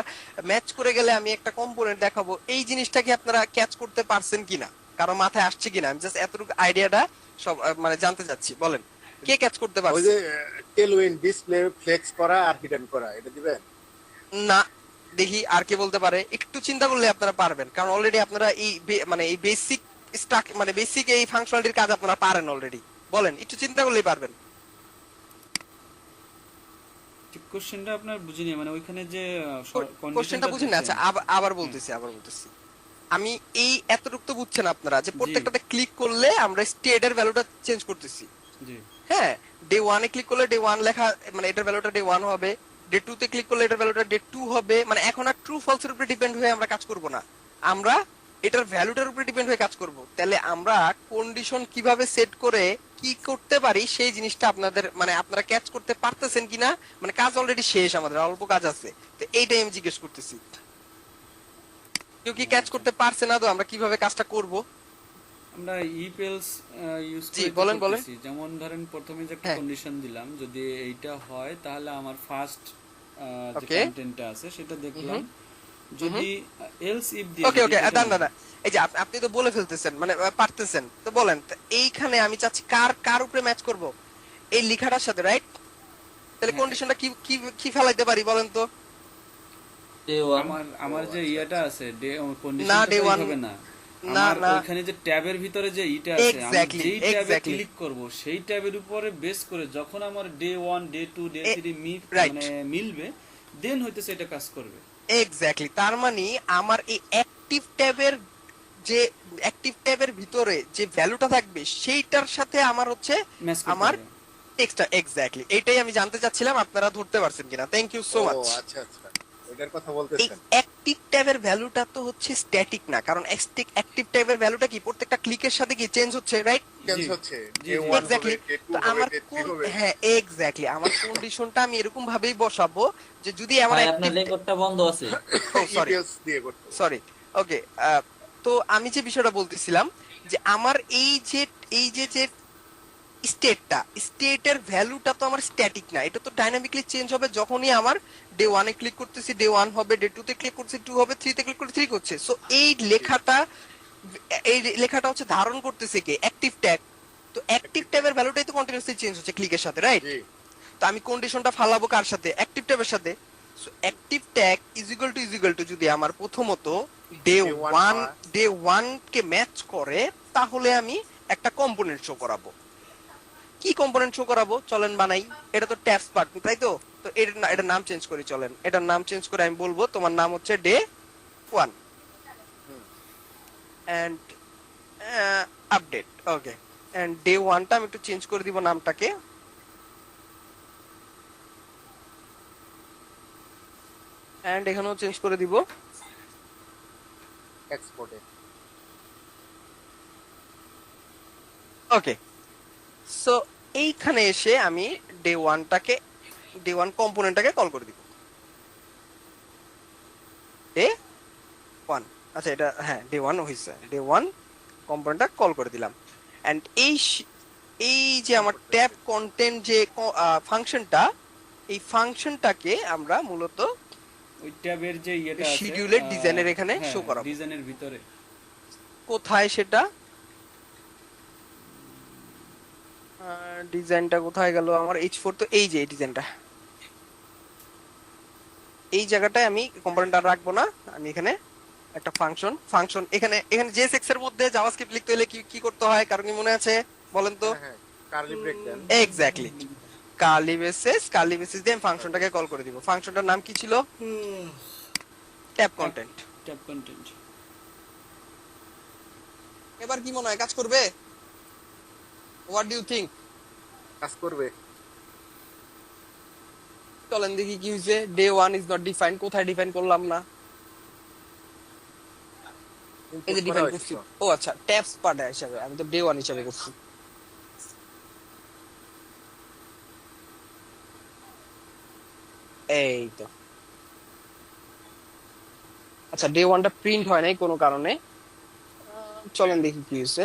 ম্যাচ করে গেলে আমি একটা কম্পোনেন্ট দেখাবো, এই জিনিসটা কি আপনারা ক্যাচ করতে পারছেন কিনা, কারো মাথায় আসছে কিনা? আমি জাস্ট এতটুকু আইডিয়াটা সব মানে জানতে চাচ্ছি, বলেন। কে ক্যাচ করতে ওই পারছে? যে টেলউইন ডিসপ্লে ফ্লেক্স করা আর হিডেন করা, এটা দিবেন? না, দেখি আর কে বলতে পারে। একটু চিন্তা করলে আপনারা পারবেন, কারণ অলরেডি আপনারা এই মানে এই বেসিক স্ট্রাক মানে বেসিক এই ফাংশনালিটির কাজ আপনারা পারেন অলরেডি। বলেন, একটু চিন্তা করলেই পারবেন। কোশ্চেনটা আপনার বুঝিনি, মানে ওইখানে যে কোশ্চেনটা বুঝেন না? আচ্ছা, আবার বলতেছি। আমি এই এতটুকু তো বুঝছেন আপনারা যে প্রত্যেকটাতে ক্লিক করলে আমরা স্টেটের ভ্যালুটা চেঞ্জ করতেছি। জি হ্যাঁ, ডে 1 এ ক্লিক করলে ডে 1 লেখা, মানে এটার ভ্যালুটা ডে 1 হবে। ডে 2 তে ক্লিক করলে এটার ভ্যালুটা ডে 2 হবে। মানে এখন আর ট্রু ফলস এর উপরে ডিপেন্ড হয়ে আমরা কাজ করব না, আমরা এটার ভ্যালুটার উপরে ডিপেন্ড হয়ে কাজ করব। তাহলে আমরা কন্ডিশন কিভাবে সেট করে কি করতে পারি সেই জিনিসটা আপনাদের মানে আপনারা ক্যাচ করতে পারতেছেন কিনা, মানে কাজ অলরেডি শেষ, আমাদের অল্প কাজ আছে, তো এইটাই আমি জিজ্ঞেস করতেছি। কেউ কি ক্যাচ করতে পারছে না? তো আমরা কিভাবে কাজটা করব? আমরা ইপেলস ইউজ জি, করে বলেন। করতেছি। যেমন ধরেন প্রথমে যে একটা হ্যাঁ। কন্ডিশন দিলাম, যদি এইটা হয় তাহলে আমার ফার্স্ট যে Okay. কন্টেন্টটা আছে সেটা দেখলাম। যদি এলস ইফ দিয়ে ওকে দিই, এটা দাঁড়ান। এই যে আপনি তো বলে ফেলতেছেন, মানে পারতেছেন, তো বলেন তো এইখানে আমি চাচ্ছি কার উপরে ম্যাচ করব? এই লেখাটার সাথে, রাইট? তাহলে হ্যাঁ। কন্ডিশনটা কি কি কি ফেলাইতে পারি বলেন তো? আমার যে ইয়াটা আছে ডে না, কন্ডিশনটা day one- হবে না। না, আমার না। ওইখানে যে ট্যাবের ভিতরে যে ইটা আছে, আমি Exactly, যেই ট্যাবে exactly. ক্লিক করব সেই ট্যাবের উপরে বেস করে যখন আমার ডে 1 ডে 2 ডে 3 right. মানে মিলবে, দেন হইতেছে এটা কাজ করবে। এক্স্যাক্টলি, তার মানে আমার এই অ্যাক্টিভ ট্যাবের ভিতরে যে ভ্যালুটা থাকবে সেইটার সাথে আমার হচ্ছে ম্যাচ করতে আমার হবে। টেক্সটটা। এক্স্যাক্টলি, এইটাই আমি জানতে চাচ্ছিলাম আপনারা ধরতে পারছেন কিনা। থ্যাংক ইউ সো ও মাচ। আচ্ছা, ওইটার কথা এই বলতেছেন। অ্যাক্টিভ ট্যাবের ভ্যালুটা তো হচ্ছে স্ট্যাটিক না, কারণ অ্যাক্টিভ ট্যাবের ভ্যালুটা কি প্রত্যেকটা ক্লিকের সাথে কি চেঞ্জ হচ্ছে, রাইট? চেঞ্জ জি। হচ্ছে, জি, ডে জি। 1 হবে, এক্স্যাক্টলি। ডে 2 তো হবে, আমার ডে 3 হবে। হ্যাঁ, এক্স্যাক্টলি, আমার কন্ডিশনটা আমি এরকম ভাবেই বসাবো যে যদি আমার ভাই অ্যাক্টিভ, আপনার রেকর্ডটা বন্ধ আছে। সরি ইপিএলস দিয়ে করতে হবে। সরি, ওকে। তো আমি যে বিষয়টা বলতেছিলাম যে আমার এই যে স্টেটের ভ্যালুটা তো আমার স্ট্যাটিক না, এটা তো ডাইনামিকলি চেঞ্জ হবে। যখনই আমার ডে 1 এ ক্লিক করতেছি ডে 1 হবে, ডে 2 তে ক্লিক করতেছি 2 হবে, 3 তে ক্লিক করতে 3 করছে। সো এই লেখাটা হচ্ছে ধারণ করতেছে কে? Active tag. তো অ্যাক্টিভ ট্যাবের ভ্যালুটাই তো কন্টিনিউয়াসলি চেঞ্জ হচ্ছে ক্লিকের সাথে, রাইট? জি, তো আমি কন্ডিশনটা ফালাবো কার সাথে? অ্যাক্টিভ ট্যাবের সাথে। So active tag is equal to যদি আমার প্রথমত ডে Day one 1 কে ম্যাচ করে, তাহলে আমি একটা কম্পোনেন্ট শো করাবো। কি কম্পোনেন্ট শো করাবো? চলেন বানাই। এটা তো ট্যাবস পার্ট, তাই তো? তো এটার নাম চেঞ্জ করি, চলেন এটার নাম চেঞ্জ করে আমি বলবো তোমার নাম হচ্ছে day 1 and update. Okay, and day 1টা আমি একটু চেঞ্জ করে দিব নামটাকে, এন্ড এখানেও চেঞ্জ করে দিব। এক্সপোর্টে। ওকে, সো এইখানে এসে আমি ডে 1 কম্পোনেন্টটাকে কল করে দিব। ডে 1, আচ্ছা এটা হ্যাঁ ডে 1 হইছে, ডে 1 কম্পোনেন্টটা কল করে দিলাম। এন্ড এই যে আমার ট্যাব কন্টেন্ট যে ফাংশনটা, এই ফাংশনটাকে আমরা মূলত ওই ট্যাবের যে ইয়েটা আছে শিডিউলের ডিজাইনের এখানে শো করাবো। ডিজাইনের ভিতরে কোথায় সেটা? ডিজাইনটা কোথায় গেল আমার? H4, তো এই যে এই ডিজাইনটা, এই জায়গাটায় আমি কম্পোনেন্ট আর রাখবো না। আমি এখানে একটা ফাংশন এখানে JSX এর মধ্যে জাভাস্ক্রিপ্ট লিখতে হলে কি কি করতে হয়, কারণ কি মনে আছে বলেন তো? হ্যাঁ, কার্লি ব্রেক দেন। এক্স্যাক্টলি, কার্লি বেসিস দিয়ে ফাংশনটাকে কল করে দিব। ফাংশনটার নাম কি ছিল? Tab content. Tab content. এবার কি মনে হয় কাজ করবে? What do you think? কাজ করবে। চলেন দেখি কি হয়েছে। ডে 1 ইজ নট ডিফাইন্ড, কোথায় ডিফাইন করলাম না? এই যে ডিফাইন করছি। ও আচ্ছা, ট্যাবস পার্ট হিসাবে, আমি তো ডে 1 হিসাবে করছি। এই তো, আচ্ছা ডে 1টা প্রিন্ট হয় নাই কোনো কারণে। চলেন দেখি কি হয়েছে।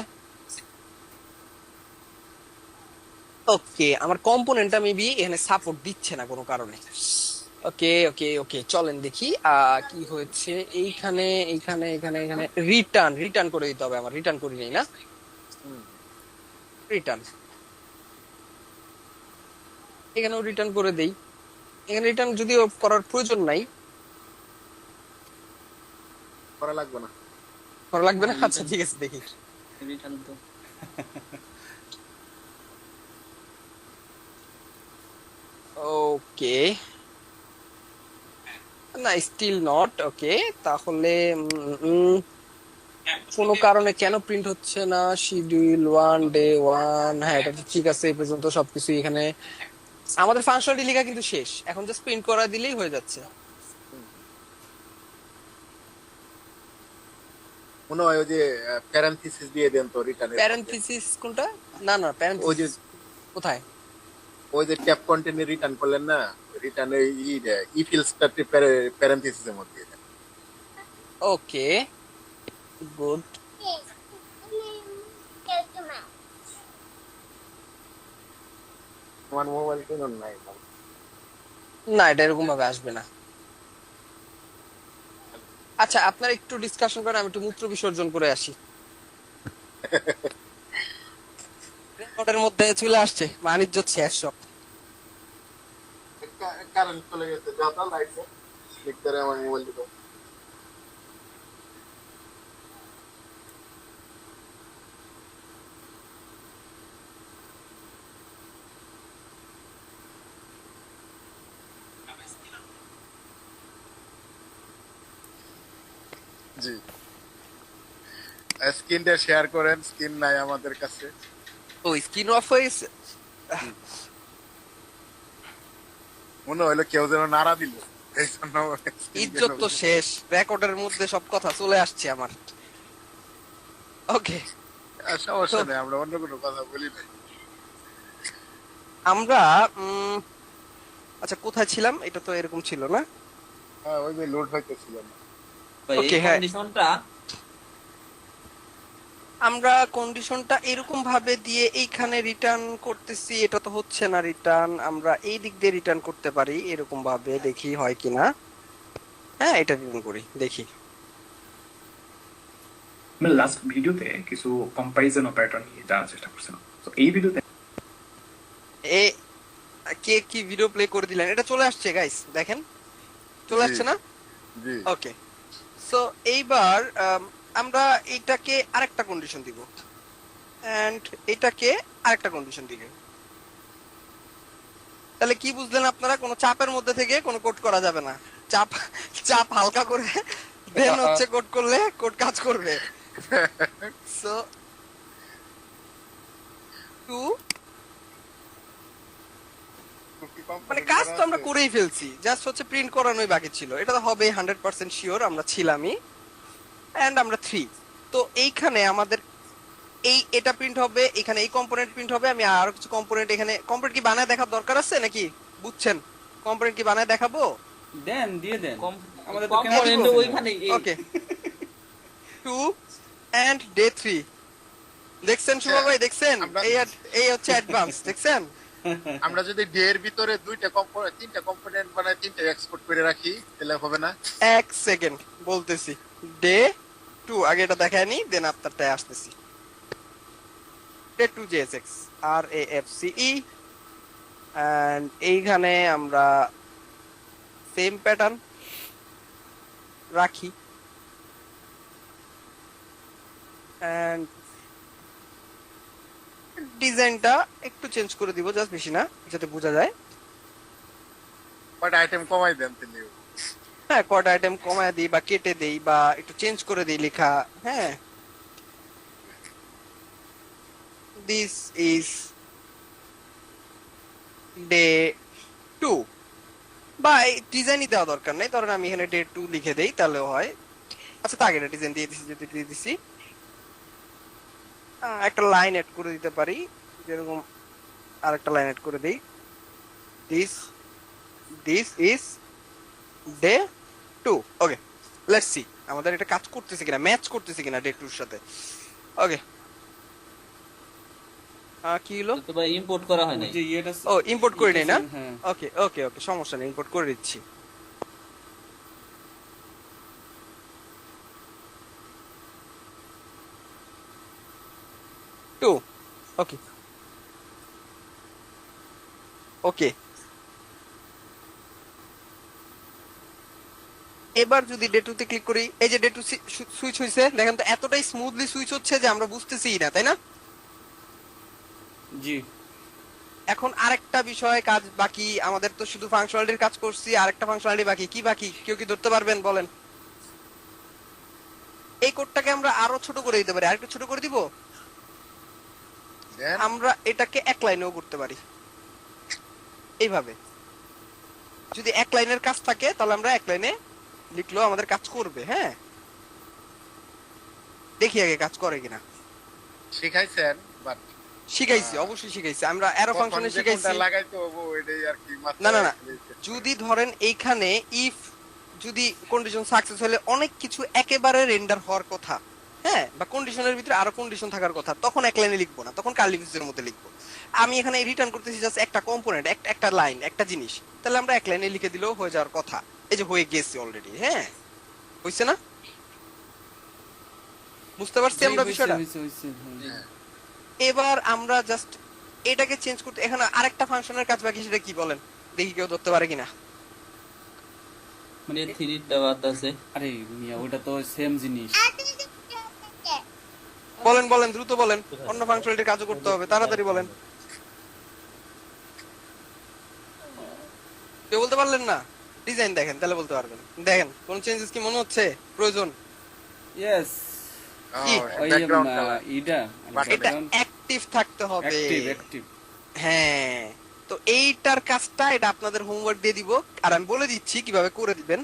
ওকে, আমার কম্পোনেন্টটা মেবি এখানে সাপোর্ট দিচ্ছে না কোনো কারণে। ওকে, চলেন দেখি কি হয়েছে। এইখানে রিটার্ন করে দিতে হবে আমার। রিটার্ন করি নাই না? রিটার্ন এখানেও রিটার্ন করে দেই। এখানে রিটার্ন যদিও করার প্রয়োজন নাই, করা লাগবে না। করা লাগবে না। আচ্ছা ঠিক আছে, দেখি। রিটার্ন তো ওকে, না স্টিল নট ওকে। তাহলে কোনো কারণে কেন প্রিন্ট হচ্ছে না শিডিউল 1 ডে 1? হ্যাঁ, এটা তো ঠিক আছে, এই পর্যন্ত সবকিছু এখানে আমাদের ফাংশনালিটি লেখা কিন্তু শেষ, এখন জাস্ট প্রিন্ট করা দিলেই হয়ে যাচ্ছে। মনে হয় ওই যে প্যারেনথিসিস দিয়ে দেন তো রিটার্নের মধ্যে। প্যারেনথিসিস কোনটা? না না, ওই যে প্যারেনথিসিস কোথায়? ওই যে ট্যাপ কন্টেন্টে রিটার্ন করলেন না, রিটার্নে ই ফিল্ডসটা প্যারেনথিসিসের মধ্যে দেন। ওকে, গুড। আমার মোবাইল কেন নাই? না, এটা এরকম ভাবে আসবে না। আচ্ছা, আপনারা একটু ডিসকাশন করেন, আমি একটু মূত্র বিসর্জন করে আসি। রেকর্ডের মধ্যে চলে আসছে বাণিজ্য শেষ সব। কারেন্ট চলে গেছে, যাতা লাইট দেখতে আমার মোবাইল দিল। জি, স্ক্রিনটা শেয়ার করেন, স্ক্রিন নাই আমাদের কাছে। ও, স্ক্রিন অফ হয়েছে। মনে হইলো কেউ যেন নাড়া দিল, এই জন্য ইজ্জত তো শেষ, রেকর্ডের মধ্যে সব কথা চলে আসছে আমার। ওকে, সমস্যা নেই, আমরা অন্য কোনো কথা বলি নাই। আমরা আচ্ছা কোথায় ছিলাম? এটা তো এরকম ছিল না। হ্যাঁ, ওই যে লোড হইতেছিল না। ভাই, এই Okay, হ্যাঁ। কন্ডিশনটা আমরা কন্ডিশনটা এরকম ভাবে দিয়ে এইখানে রিটার্ন করতেছি, এটা তো হচ্ছে না রিটার্ন। আমরা এই দিক দিয়ে রিটার্ন করতে পারি এরকম ভাবে, দেখি হয় কিনা। হ্যাঁ, এটা রিটার্ন করি, দেখি। আমরা লাস্ট ভিডিওতে কিছু কম্পারিজন অপারেটর নিয়ে জানার চেষ্টা করছিলাম, তো এই ভিডিওতে এ কে কি ভিডিও প্লে করে দিলেন? এটা চলে আসছে গাইস, দেখেন চলে জি। আসছে না? জি, ওকে, সো এইবার আমরা এটাকে আরেকটা কন্ডিশন দিব, এন্ড এটাকে আরেকটা কন্ডিশন দিব। তাহলে কি বুঝলেন আপনারা? কোনো চাপের মধ্যে থেকে কোনো কোড করা যাবে না। চাপ চাপ হালকা করে দেন হচ্ছে কোড করলে কোড কাজ করবে। সো টু, মানে কাজ তো আমরা করেই ফেলছি, জাস্ট হচ্ছে প্রিন্ট করানোই বাকি ছিল। এটা তো হবে 100% শিওর, আমরা ছিলামই। এন্ড আমরা 3, তো এইখানে আমাদের এটা প্রিন্ট হবে, এখানে এই কম্পোনেন্ট প্রিন্ট হবে। আমি আরো কিছু কম্পোনেন্ট এখানে, কম্পোনেন্ট কি বানায় দেখার দরকার আছে নাকি? বুঝছেন? কম্পোনেন্ট কি বানায় দেখাবো? দেন, দিয়ে দেন। আমাদের তো কম্পোনেন্ট কেন ওইখানে ওকে, 2 এন্ড ডে 3। দেখছেন শুভ ভাই? দেখছেন? এই হচ্ছে অ্যাডভান্স, দেখছেন? আমরা যদি ডে এর ভিতরে দুইটা কম্পোনেন্ট, তিনটা কম্পোনেন্ট বানাই, তিনটা এক্সপোর্ট করে রাখি, তাহলে হবে না? এক সেকেন্ড বলতেছি। ডে 2 আগে এটা দেখায় নি, দেন আপনারটায় আসতেছি। ডে 2 JSX RAFCE, এন্ড এইখানে আমরা সেম প্যাটার্ন রাখি, এন্ড ডিজাইনটা একটু চেঞ্জ করে দিব, জাস্ট বেশি না, যাতে বোঝা যায়। কয়টা আইটেম কমাই দেন তাহলে। হ্যাঁ, কয়টা আইটেম কমায় দিই বা কেটে দেই বা একটু চেঞ্জ করে দিই লেখা। হ্যাঁ, দিস ইজ ডে 2, বা ডিজাইনই দেওয়া দরকার নাই, ধরেন আমি এখানে ডে 2 লিখে দেই তাহলেও হয়। আচ্ছা, তাকে এটা ডিজাইন দিয়ে দিছি, যদি দিয়ে দিছি একটা লাইন এড করে দিতে পারি, যেরকম আরেকটা লাইন এড করে দেই, this this is day 2। Okay, let's see আমাদের এটা কাজ করতেছে কিনা, ম্যাচ করতেছে কিনা ডে 2 এর সাথে। ওকে, কি হলো? তো ভাই ইম্পোর্ট করা হয় নাই। যে ইয়েটা ও, ইম্পোর্ট করে নেই না? হ্যাঁ। ওকে ওকে ওকে, সমস্যা নেই, ইম্পোর্ট করে দিচ্ছি। টু, ওকে ওকে এবার যদি ডে 2 তে ক্লিক করি, এই যে ডে 2 সুইচ হইছে, দেখেন তো এতটাই স্মুথলি সুইচ হচ্ছে যে আমরা বুঝতেছি না, তাই না? জি। এখন আরেকটা বিষয় কাজ বাকি, আমাদের তো শুধু ফাংশনালিটির কাজ করছি, আরেকটা ফাংশনালিটি বাকি। কি বাকি কেউ কি ধরতে পারবেন বলেন? এই কোডটাকে আমরা আরো ছোট করে দিতে পারি, আরেকটু ছোট করে দিব। দেন আমরা এটাকে এক লাইনেও করতে পারি এইভাবে। যদি এক লাইনের কাজ থাকে তাহলে আমরা এক লাইনে লিখলেও আমাদের কাজ করবে। হ্যাঁ, দেখি আগে কাজ করে কিনা। শিখাইছেন বাট শিখাইছি, অবশ্যই শিখাইছি, আমরা অ্যারো ফাংশনে শিখাইছি। লাগাইতে হবে ওইটাই আর কি মাত্র। না না না, যদি ধরেন এইখানে ইফ যদি কন্ডিশন সাকসেস হলে অনেক কিছু একেবারে রেন্ডার হওয়ার কথা, হ্যাঁ, বা কন্ডিশনের ভিতরে আরো কন্ডিশন থাকার কথা, তখন এক লাইনে লিখবো না, তখন কার্লি ব্রেসের মধ্যে লিখবো। আমি এখানে রিটার্ন করতেছি জাস্ট একটা কম্পোনেন্ট, একটা লাইন, একটা জিনিস, তাহলে আমরা এক লাইনে লিখে দিলেও হয়ে যাওয়ার কথা। এই যে হয়ে গেছে অলরেডি। হ্যাঁ, হইছে না? বুঝতে পারছি আমরা বিষয়টা? এবার আমরা জাস্ট এটাকে চেঞ্জ করতে, এখানে আরেকটা ফাংশনের কাজ বাকি, সেটা কি বলেন দেখি, কেউ ধরতে পারে কিনা। মানে 3টা বাদ আছে। আরে মিয়া, ওটা তো সেম জিনিস। বলেন বলেন, দ্রুত বলেন, অন্য ফাংশনালিটির কাজও করতে হবে, তাড়াতাড়ি বলেন। কেউ বলতে পারলেন না? ডিজাইন দেখেন, তাহলে বলতে পারবেন। দেখেন কোন চেঞ্জেস কি মনে হচ্ছে প্রয়োজন? ইয়েস, কি? ওই ইটা এটা অ্যাক্টিভ থাকতে হবে। অ্যাক্টিভ। হ্যাঁ, তো এইটার কাজটা, এটা আপনাদের হোমওয়ার্ক দিয়ে দিব, আর আমি বলে দিচ্ছি কিভাবে করে দিবেন।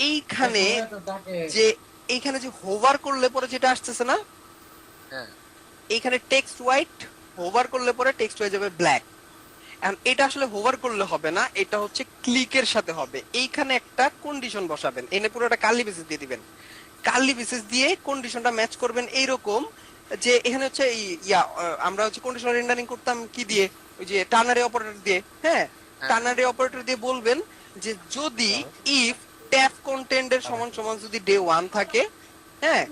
এইখানে যে হোভার করলে পরে যেটা আসতেছে না, হ্যাঁ এইখানে টেক্সট হোয়াইট, হোভার করলে পরে টেক্সট হয়ে যাবে ব্ল্যাক। এখন এটা আসলে হোভার করলে হবে না, এটা হচ্ছে ক্লিকের সাথে হবে। এইখানে একটা কন্ডিশন বসাবেন, এনে পুরোটা কার্লি ব্রেসেস দিয়ে দিবেন। কার্লি ব্রেসেস দিয়ে কন্ডিশনটা ম্যাচ করবেন এইরকম যে এখানে হচ্ছে আমরা হচ্ছে কন্ডিশনাল রেন্ডারিং করতাম কি দিয়ে, ওই যে টার্নারি অপারেটর দিয়ে। হ্যাঁ, টার্নারি অপারেটর দিয়ে বলবেন যে যদি ইফ ট্যাব কন্টেন্টের সমান সমান যদি ডে 1 থাকে, হ্যাঁ,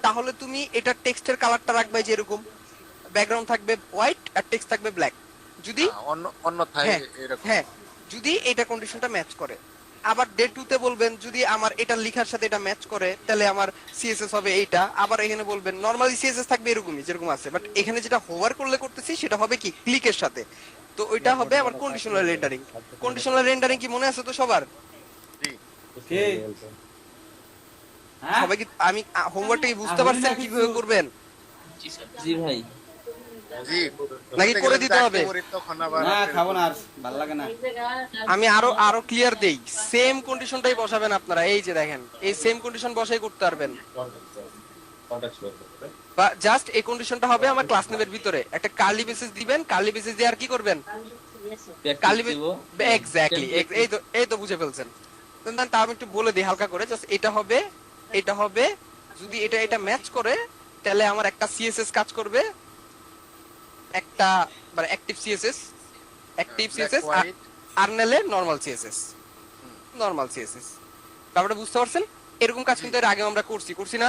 তাহলে তুমি এটা টেক্সটের কালারটা রাখবে যে এরকম, ব্যাকগ্রাউন্ড থাকবে হোয়াইট আর টেক্সট থাকবে ব্ল্যাক। যদি অন্যথায় এরকম, হ্যাঁ, যদি এটা কন্ডিশনটা ম্যাচ করে। আবার ডে 2 তে বলবেন যদি আমার এটা লেখার সাথে এটা ম্যাচ করে, তাহলে আমার সিএসএস হবে এইটা। আবার এখানে বলবেন নরমালি সিএসএস থাকবে এরকমই যেরকম আছে, বাট এখানে যেটা হোভার করলে করতেছি সেটা হবে কি ক্লিকের সাথে, তো ওইটা হবে আমার কন্ডিশনাল রেন্ডারিং। কন্ডিশনাল রেন্ডারিং কি মনে আছে তো সবার? কে? হ্যাঁ, সবাই কি আমি হোমওয়ার্কটা কি বুঝতে পারছেন কিভাবে করবেন? জি ভাই। জি নাকি করে দিতে হবে? তখন আবার না খাবো না, আর ভালো লাগে না। আমি আরো ক্লিয়ার দেই, সেম কন্ডিশনটাই বসাবেন আপনারা। এই যে দেখেন, এই সেম কন্ডিশন বসাই করতে পারবেন, বা জাস্ট এই কন্ডিশনটা হবে আমার ক্লাস নেমের ভিতরে একটা কার্লি ব্রেসেস দিবেন। কার্লি ব্রেসেস দিয়ে আর কি করবেন? কার্লি এক্স্যাক্টলি, এই তো বুঝে ফেলছেন। তাও আমি একটু বলে দিই হালকা করে, জাস্ট এটা হবে, এটা হবে, যদি এটা ম্যাচ করে তাহলে আমার একটা সিএসএস কাজ করবে, একটা মানে অ্যাক্টিভ সিএসএস আর নালে নরমাল সিএসএস। ব্যাপারটা বুঝতে পারছেন? এরকম কাজ কিন্তু এর আগে আমরা করছি না?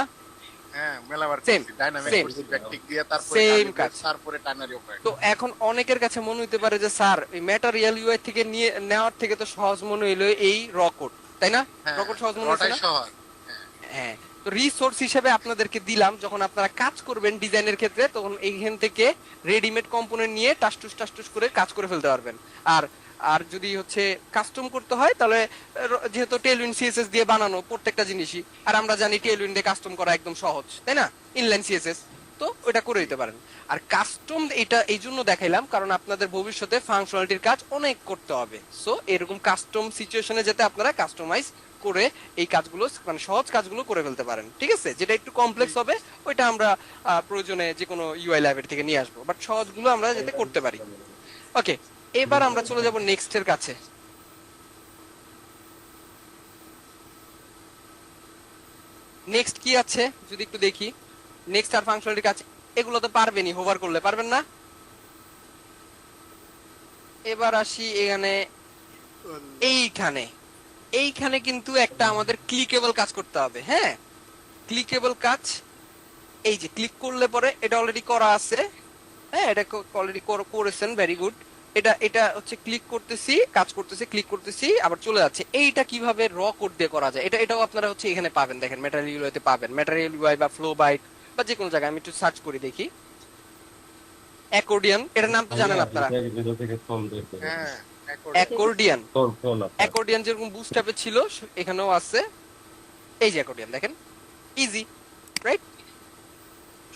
হ্যাঁ মেলাবার Same, ডাইনামিক same. করছি ব্যাকটিক দিয়ে, তারপরে Same কাজ। তারপরে টার্নারি অপারেটর। তো এখন অনেকের কাছে মনে হইতে পারে যে স্যার এই ম্যাটেরিয়াল ইউআই থেকে নেওয়ার থেকে তো সহজ মনে হইলো এই র কোড, তাই না? র কোড সহজ মনে হচ্ছে না? সহজ। হ্যাঁ, তো রিসোর্স হিসেবে আপনাদেরকে দিলাম, যখন আপনারা কাজ করবেন ডিজাইনের ক্ষেত্রে, তখন এইখান থেকে রেডিমেড কম্পোনেন্ট নিয়ে টাসটুস করে কাজ করে ফেলতে পারবেন। আর যদি হচ্ছে কাস্টম করতে হয়, তাহলে যেহেতু টেলউইন সিএসএস দিয়ে বানানো প্রত্যেকটা জিনিসই, আর আমরা জানি টেলউইন দিয়ে কাস্টম করা একদম সহজ, তাই না? ইনলাইন সিএসএস, তো ওটা করে দিতে পারেন। আর কাস্টম এটা এই জন্য দেখাইলাম কারণ আপনাদের ভবিষ্যতে ফাংশনালিটির কাজ অনেক করতে হবে, সো এরকম কাস্টম সিচুয়েশনে যেতে আপনারা কাস্টমাইজ করে এই কাজগুলো, মানে সহজ কাজগুলো করে ফেলতে পারেন। ঠিক আছে, যেটা একটু কমপ্লেক্স হবে ওইটা আমরা প্রয়োজনে যে কোনো ইউআই লাইব্রেরি থেকে নিয়ে আসবো, বাট সহজগুলো আমরা যাতে করতে পারি। ওকে, এবার আমরা চলে যাব নেক্সট এর কাছে। নেক্সট কি আছে যদি একটু দেখি। নেক্সট আর ফাংশনালিটির কাছে এগুলো তো পারবেনই, হোভার করলে পারবেন না। এবার আসি এখানে, এইখানে কিন্তু একটা আমাদের ক্লিকেবল কাজ করতে হবে। হ্যাঁ, ক্লিকেবল কাজ, এই যে ক্লিক করলে পরে এটা অলরেডি করা আছে। হ্যাঁ, এটা অলরেডি করেছেন, ভেরি গুড। এটা এটা হচ্ছে ক্লিক করতেছি, কাজ করতেছি, ক্লিক করতেছি, আবার চলে যাচ্ছে। এইটা কিভাবে র কোড দিয়ে করা যায়, এটাও আপনারা হচ্ছে এখানে পাবেন। দেখেন ম্যাটেরিয়াল ইউআইতে পাবেন, ম্যাটেরিয়াল ইউআই বা ফ্লো বাইট বা যে কোনো জায়গায়। আমি একটু সার্চ করে দেখি অ্যাকর্ডিয়ন, এটার নাম তো জানেন আপনারা। হ্যাঁ অ্যাকর্ডিয়ন, অ্যাকর্ডিয়ন যেরকম বুস্টআপে ছিল এখানেও আছে। এই যে অ্যাকর্ডিয়ন দেখেন, ইজি রাইট।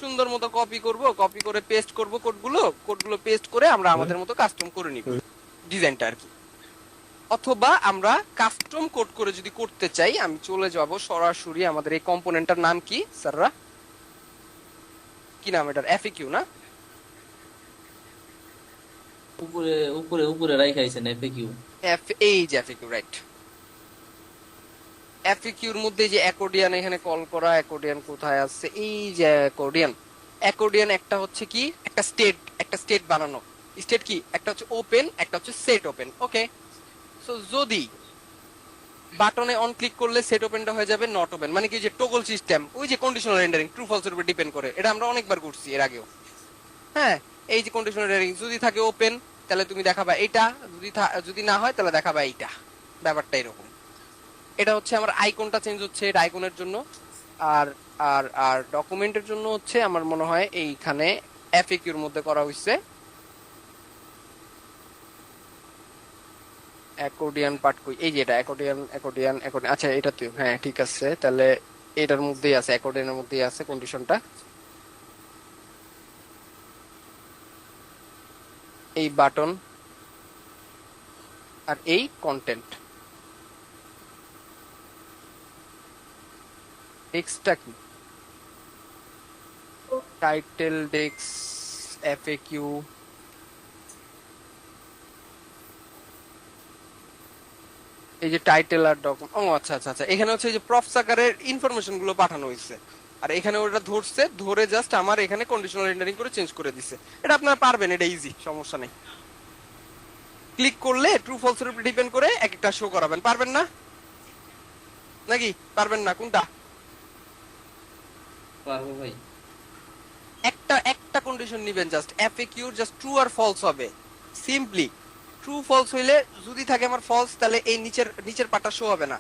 সুন্দর মতো কপি করব, কপি করে পেস্ট করব কোডগুলো পেস্ট করে আমরা আমাদের মতো কাস্টম করে নিব ডিজাইনটা আর কি। অথবা আমরা কাস্টম কোড করে যদি করতে চাই, আমি চলে যাব সরাসরি আমাদের এই কম্পোনেন্টটার নাম কি স্যাররা, কি নাম এটার, এফএকিউ না? উপরে উপরে উপরে রাখাইছেন এফএকিউ। এই যে এফএকিউ, রাইট। এফএকিউর মধ্যে এই যে অ্যাকর্ডিয়ন এখানে কল করা, অ্যাকর্ডিয়ন কোথায় আছে, এই যে অ্যাকর্ডিয়ন। অ্যাকর্ডিয়ন একটা হচ্ছে কি, একটা স্টেট বানানো। স্টেট কি, একটা হচ্ছে ওপেন, একটা হচ্ছে সেট ওপেন। ওকে, সো যদি বাটনে অন ক্লিক করলে সেট ওপেনটা হয়ে যাবে নট ওপেন, মানে কি যে টগল সিস্টেম, ওই যে কন্ডিশনাল রেন্ডারিং ট্রু ফলস এর উপর ডিপেন্ড করে। এটা আমরা অনেকবার করছি এর আগেও। হ্যাঁ, এই যে কন্ডিশনাল রেন্ডারিং যদি থাকে ওপেন তাহলে তুমি দেখাবা এটা, যদি না হয় তাহলে দেখাবা এইটা। ব্যাপারটা এরকম। এটা হচ্ছে আমার আইকনটা চেঞ্জ হচ্ছে, এটা আইকনের জন্য। আর আর আর ডকুমেন্টের জন্য হচ্ছে আমার মনে হয় এইখানে এফএকিউর মধ্যে করা হইছে অ্যাকর্ডিয়ন পার্ট কই, এই যে এটা অ্যাকর্ডিয়ন। আচ্ছা এটা তো হ্যাঁ ঠিক আছে, তাহলে এটার মধ্যেই আছে, অ্যাকর্ডিয়নের মধ্যেই আছে কন্ডিশনটা। এই বাটন আর এই কন্টেন্ট, টেক্সটটা কি, টাইটেল ডেক্স এফএকিউ, এই যে টাইটেল আর ডকুমেন্ট। ও আচ্ছা আচ্ছা আচ্ছা, এখানে হচ্ছে এই যে প্রফস আকারের ইনফরমেশন গুলো পাঠানো হয়েছে, আর এখানে ওটা ধরছে, ধরে জাস্ট আমার এখানে কন্ডিশনাল রেন্ডারিং করে চেঞ্জ করে দিছে। এটা আপনারা পারবেন, এটা ইজি, সমস্যা নেই। ক্লিক করলে ট্রু ফলস এর উপর ডিপেন্ড করে এক একটা শো করাবেন, পারবেন না নাকি? পারবেন না কোনটা? পারবো ভাই। একটা একটা কন্ডিশন নেবেন, জাস্ট এফএকিউ জাস্ট ট্রু আর ফলস হবে সিম্পলি। ট্রু ফলস হইলে যদি থাকে আমার ফলস, তাহলে এই নিচের পার্টটা শো হবে না।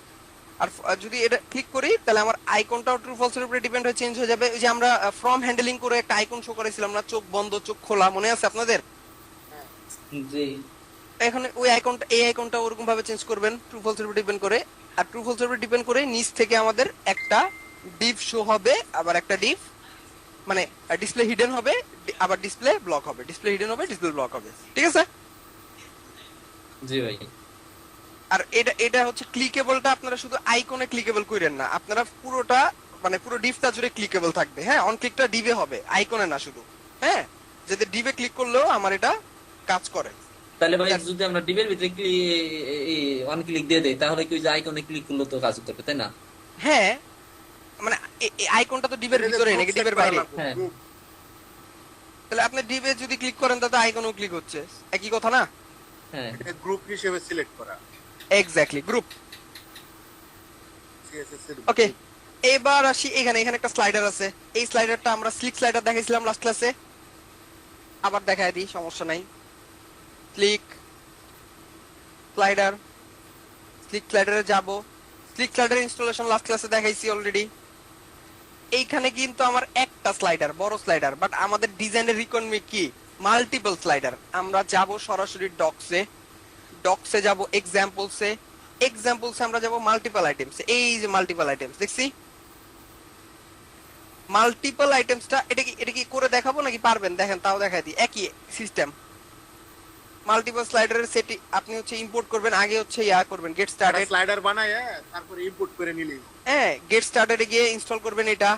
আর যদি এটা ক্লিক করি তাহলে আমার আইকনটাও ট্রু ফলস এর উপরে ডিপেন্ড হয়ে চেঞ্জ হয়ে যাবে। ওই যে আমরা ফ্রম হ্যান্ডলিং করে একটা আইকন শো করেছিলাম না, চোখ বন্ধ চোখ খোলা, মনে আছে আপনাদের? জি। এখন ওই আইকনটা, এই আইকনটা ওরকম ভাবে চেঞ্জ করবেন ট্রু ফলস এর উপর ডিপেন্ড করে। আর ট্রু ফলস এর উপর ডিপেন্ড করে নিচ থেকে আমাদের একটা ডিপ শো হবে, আবার একটা ডিপ মানে ডিসপ্লে হিডেন হবে, আবার ডিসপ্লে ব্লক হবে, ডিসপ্লে হিডেন হবে, ডিসপ্লে ব্লক হবে। ঠিক আছে? জি ভাই। আর এটা হচ্ছে ক্লিকেবলটা আপনারা শুধু আইকনে ক্লিকেবল করেন না, আপনারা পুরোটা মানে পুরো ডিপটা জুড়ে ক্লিকেবল থাকবে। হ্যাঁ, অন ক্লিকটা ডিবে হবে, আইকনে না শুধু। হ্যাঁ, যদি ডিবে ক্লিক করলেও আমার এটা কাজ করে। তাহলে ভাই যদি আমরা ডিবের ভিতরে ওয়ান ক্লিক দিয়ে দেই, তাহলে কি ওই যে আইকনে ক্লিক করলে তো কাজ করবে, তাই না? হ্যাঁ, মানে আইকনটা তো ডিবের ভিতরে নাকি ডিবের বাইরে? হ্যাঁ। তাহলে আপনি ডিবে যদি ক্লিক করেন তাতে আইকনও ক্লিক হচ্ছে, একই কথা না? হ্যাঁ, এটা গ্রুপ হিসেবে সিলেক্ট করা। Exactly, group. সিএসএস এর ওকে, এবার আসি এখানে একটা স্লাইডার আছে। এই স্লাইডারটা আমরা স্লিক স্লাইডার দেখাইছিলাম লাস্ট ক্লাসে, আবার দেখাই দিই, সমস্যা নাই। স্লিক স্লাইডারে যাব। স্লিক স্লাইডার ইনস্টলেশন লাস্ট ক্লাসে দেখাইছি অলরেডি। এইখানে কিন্তু আমার একটা স্লাইডার, বড় স্লাইডার, বাট আমাদের ডিজাইনের রিকোয়ারমেন্ট কি মাল্টিপল স্লাইডার। আমরা যাব সরাসরি ডক্সে যাব, এক্সাম্পলসে আমরা যাব মাল্টিপল আইটেমস। এই যে মাল্টিপল আইটেমস দেখছি, মাল্টিপল আইটেমসটা এটা কি করে দেখাবো নাকি পারবেন? দেখেন তাও দেখাই দিই, একই সিস্টেম। মাল্টিপল স্লাইডারের সেটি আপনি হচ্ছে ইম্পোর্ট করবেন, আগে হচ্ছে করবেন গেট স্টার্টেড, স্লাইডার বানায় তারপরে ইনপুট করে নিলেই। হ্যাঁ, গেট স্টার্টেডে গিয়ে ইনস্টল করবেন এটা,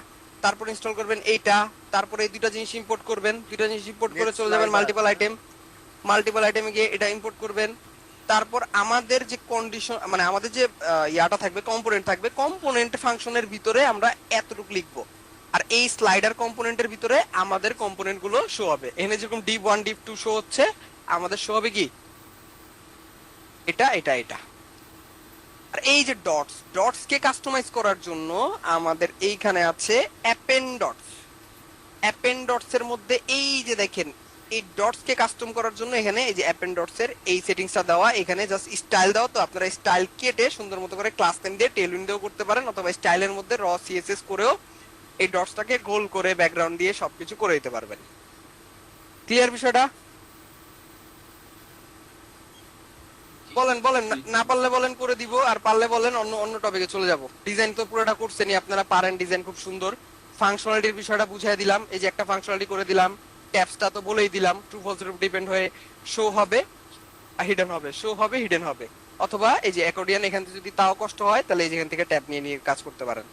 তারপর ইনস্টল করবেন এইটা, তারপরে এই দুটো জিনিস ইম্পোর্ট করবেন, দুটো জিনিস ইম্পোর্ট করে চলে যাবেন মাল্টিপল আইটেমে গিয়ে এটা ইম্পোর্ট করবেন। তারপর আমাদের যে কন্ডিশন মানে আমাদের যে ইয়াটা থাকবে, কম্পোনেন্ট থাকবে, কম্পোনেন্ট ফাংশনের ভিতরে আমরা এতটুকু লিখবো। আর এই স্লাইডার কম্পোনেন্টের ভিতরে আমাদের কম্পোনেন্ট গুলো শো হবে। এখানে যেরকম div1 div2 শো হচ্ছে, আমাদের শো হবে কি এটা এটা এটা। আর এই যে ডটস কে কাস্টমাইজ করার জন্য আমাদের এইখানে আছে অ্যাপেন্ড ডটস এর মধ্যে এই যে দেখেন এই ডটস কে কাস্টম করার জন্য এখানে এই যে অ্যাপেন্ড ডটস এর এই সেটিংসটা দেওয়া, এখানে জাস্ট স্টাইল দেওয়া। তো আপনারা স্টাইল কেটে সুন্দর মতো করে ক্লাস নেম দিয়ে টেলউইন দিয়েও করতে পারেন, অথবা স্টাইলের মধ্যে র সিএসএস করেও এই ডটসটাকে গোল করে ব্যাকগ্রাউন্ড দিয়ে সবকিছু করে দিতে পারবেন। ক্লিয়ার বিষয়টা? বলেন বলেন, না পারলে বলেন করে দিব, আর পারলে বলেন অন্য অন্য টপিকে চলে যাব। ডিজাইন তো পুরোটা করছেনই, আপনারা পারেন, ডিজাইন খুব সুন্দর। ফাংশনালিটির বিষয়টা বুঝিয়ে দিলাম, এই যে একটা ফাংশনালিটি করে দিলাম। ট্যাবসটা তো বলেই দিলাম, ট্রু ফলস এর উপর ডিপেন্ড হয়ে শো হবে আর হিডেন হবে, শো হবে হিডেন হবে। অথবা এই যে অ্যাকর্ডিয়ান, এখান থেকে যদি তাও কষ্ট হয় তাহলে এই যেখান থেকে ট্যাব নিয়ে নিয়ে কাজ করতে পারেন,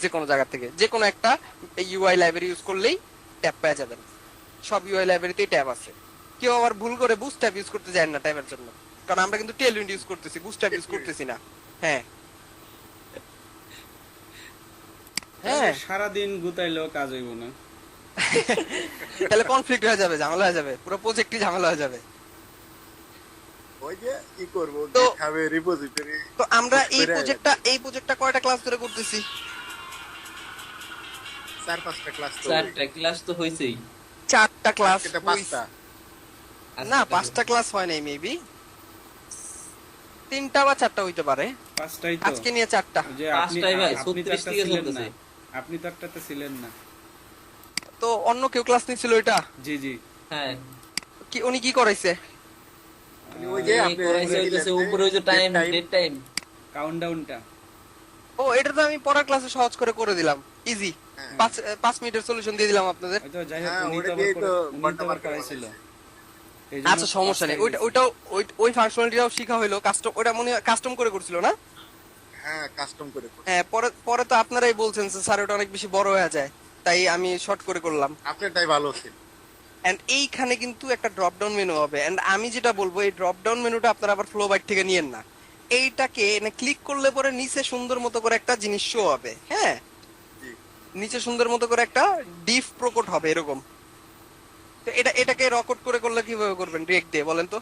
যে কোনো জায়গা থেকে যে কোনো একটা ইউআই লাইব্রেরি ইউজ করলেই ট্যাব পেয়ে যাবেন। সব ইউআই লাইব্রেরিতেই ট্যাব আছে। কেউ আবার ভুল করে বুস্ট ট্যাব ইউজ করতে যায় না ট্যাবের জন্য, কারণ আমরা কিন্তু টেলউইন্ড ইউজ করতেছি, বুস্ট ট্যাব ইউজ করতেছি না। হ্যাঁ হ্যাঁ, সারাদিন গুতাইলেও কাজ হইব না। তাহলে কনফ্লিক্ট হয়ে যাবে, ঝামেলা হয়ে যাবে, পুরো প্রজেক্টই ঝামেলা হয়ে যাবে। ওই যে কি করব, তো গিটহাবে রিপোজিটরি। তো আমরা এই প্রজেক্টটা কয়টা ক্লাস ধরে করতেছি? 4-5টা ক্লাস তো 4টা ক্লাস তো হইছেই। 4টা ক্লাস, এটা 5টা। না 5টা ক্লাস হয় নাই, মেবি 3টা বা 4টা হইতে পারে। 5টাই তো। আজকে নিয়ে 4টা। যে 5টাই ভাই, আপনি তো 36 একটা থেকে ছিলেন চলতেছে। না। আপনি তো একটাতে ছিলেন না। তো অন্য কেউ ক্লাস নিছিল এটা? জি জি। হ্যাঁ, কি উনি কি করাইছে? ওই যে এই আপনি করাইছে হইতেছে উপরে ওই যে টাইম, ডেট টাইম। কাউন্টডাউনটা। ও এটা তো আমি পরের ক্লাসে সহজ করে দিলাম, ইজি। 5 মিনিটের সলিউশন দিয়ে দিলাম আপনাদের। হয়তো যাই হোক, হ্যাঁ, উনি ওটা তো দিয়েই তো উনি তো ঘন্টা আবার বার করাইছিল। করাইছে। এই জন্য আচ্ছা সমস্যা নেই, পাঁচটায় ওইটাও ওই ফাংশনালিটিটাও শিখা হইলো। কাস্টম, ওটা মনে হয় কাস্টম করে করছিল না? হ্যাঁ, কাস্টম করে করছি। হ্যাঁ, পরে পরে তো আপনারাই বলছেন যে স্যার ওটা অনেক বেশি বড় হয়ে যায়, তাই আমি শর্ট করে করলাম। আপনারটাই ভালো ছিল। এন্ড এইখানে কিন্তু একটা ড্রপ ডাউন মেনু হবে, এন্ড আমি যেটা বলবো এই ড্রপ ডাউন মেনুটা আপনারা আবার ফ্লো বাইট থেকে নিয়েন না। এইটাকে ক্লিক করলে পরে নিচে সুন্দর মতো করে একটা জিনিস শো হবে। হ্যাঁ, জি। নিচে সুন্দর মতো করে একটা ডিফ প্রকট হবে এরকম। তো এটাকে রকট করে করলে কিভাবে করবেন ডিরেক্ট দিয়ে বলেন তো?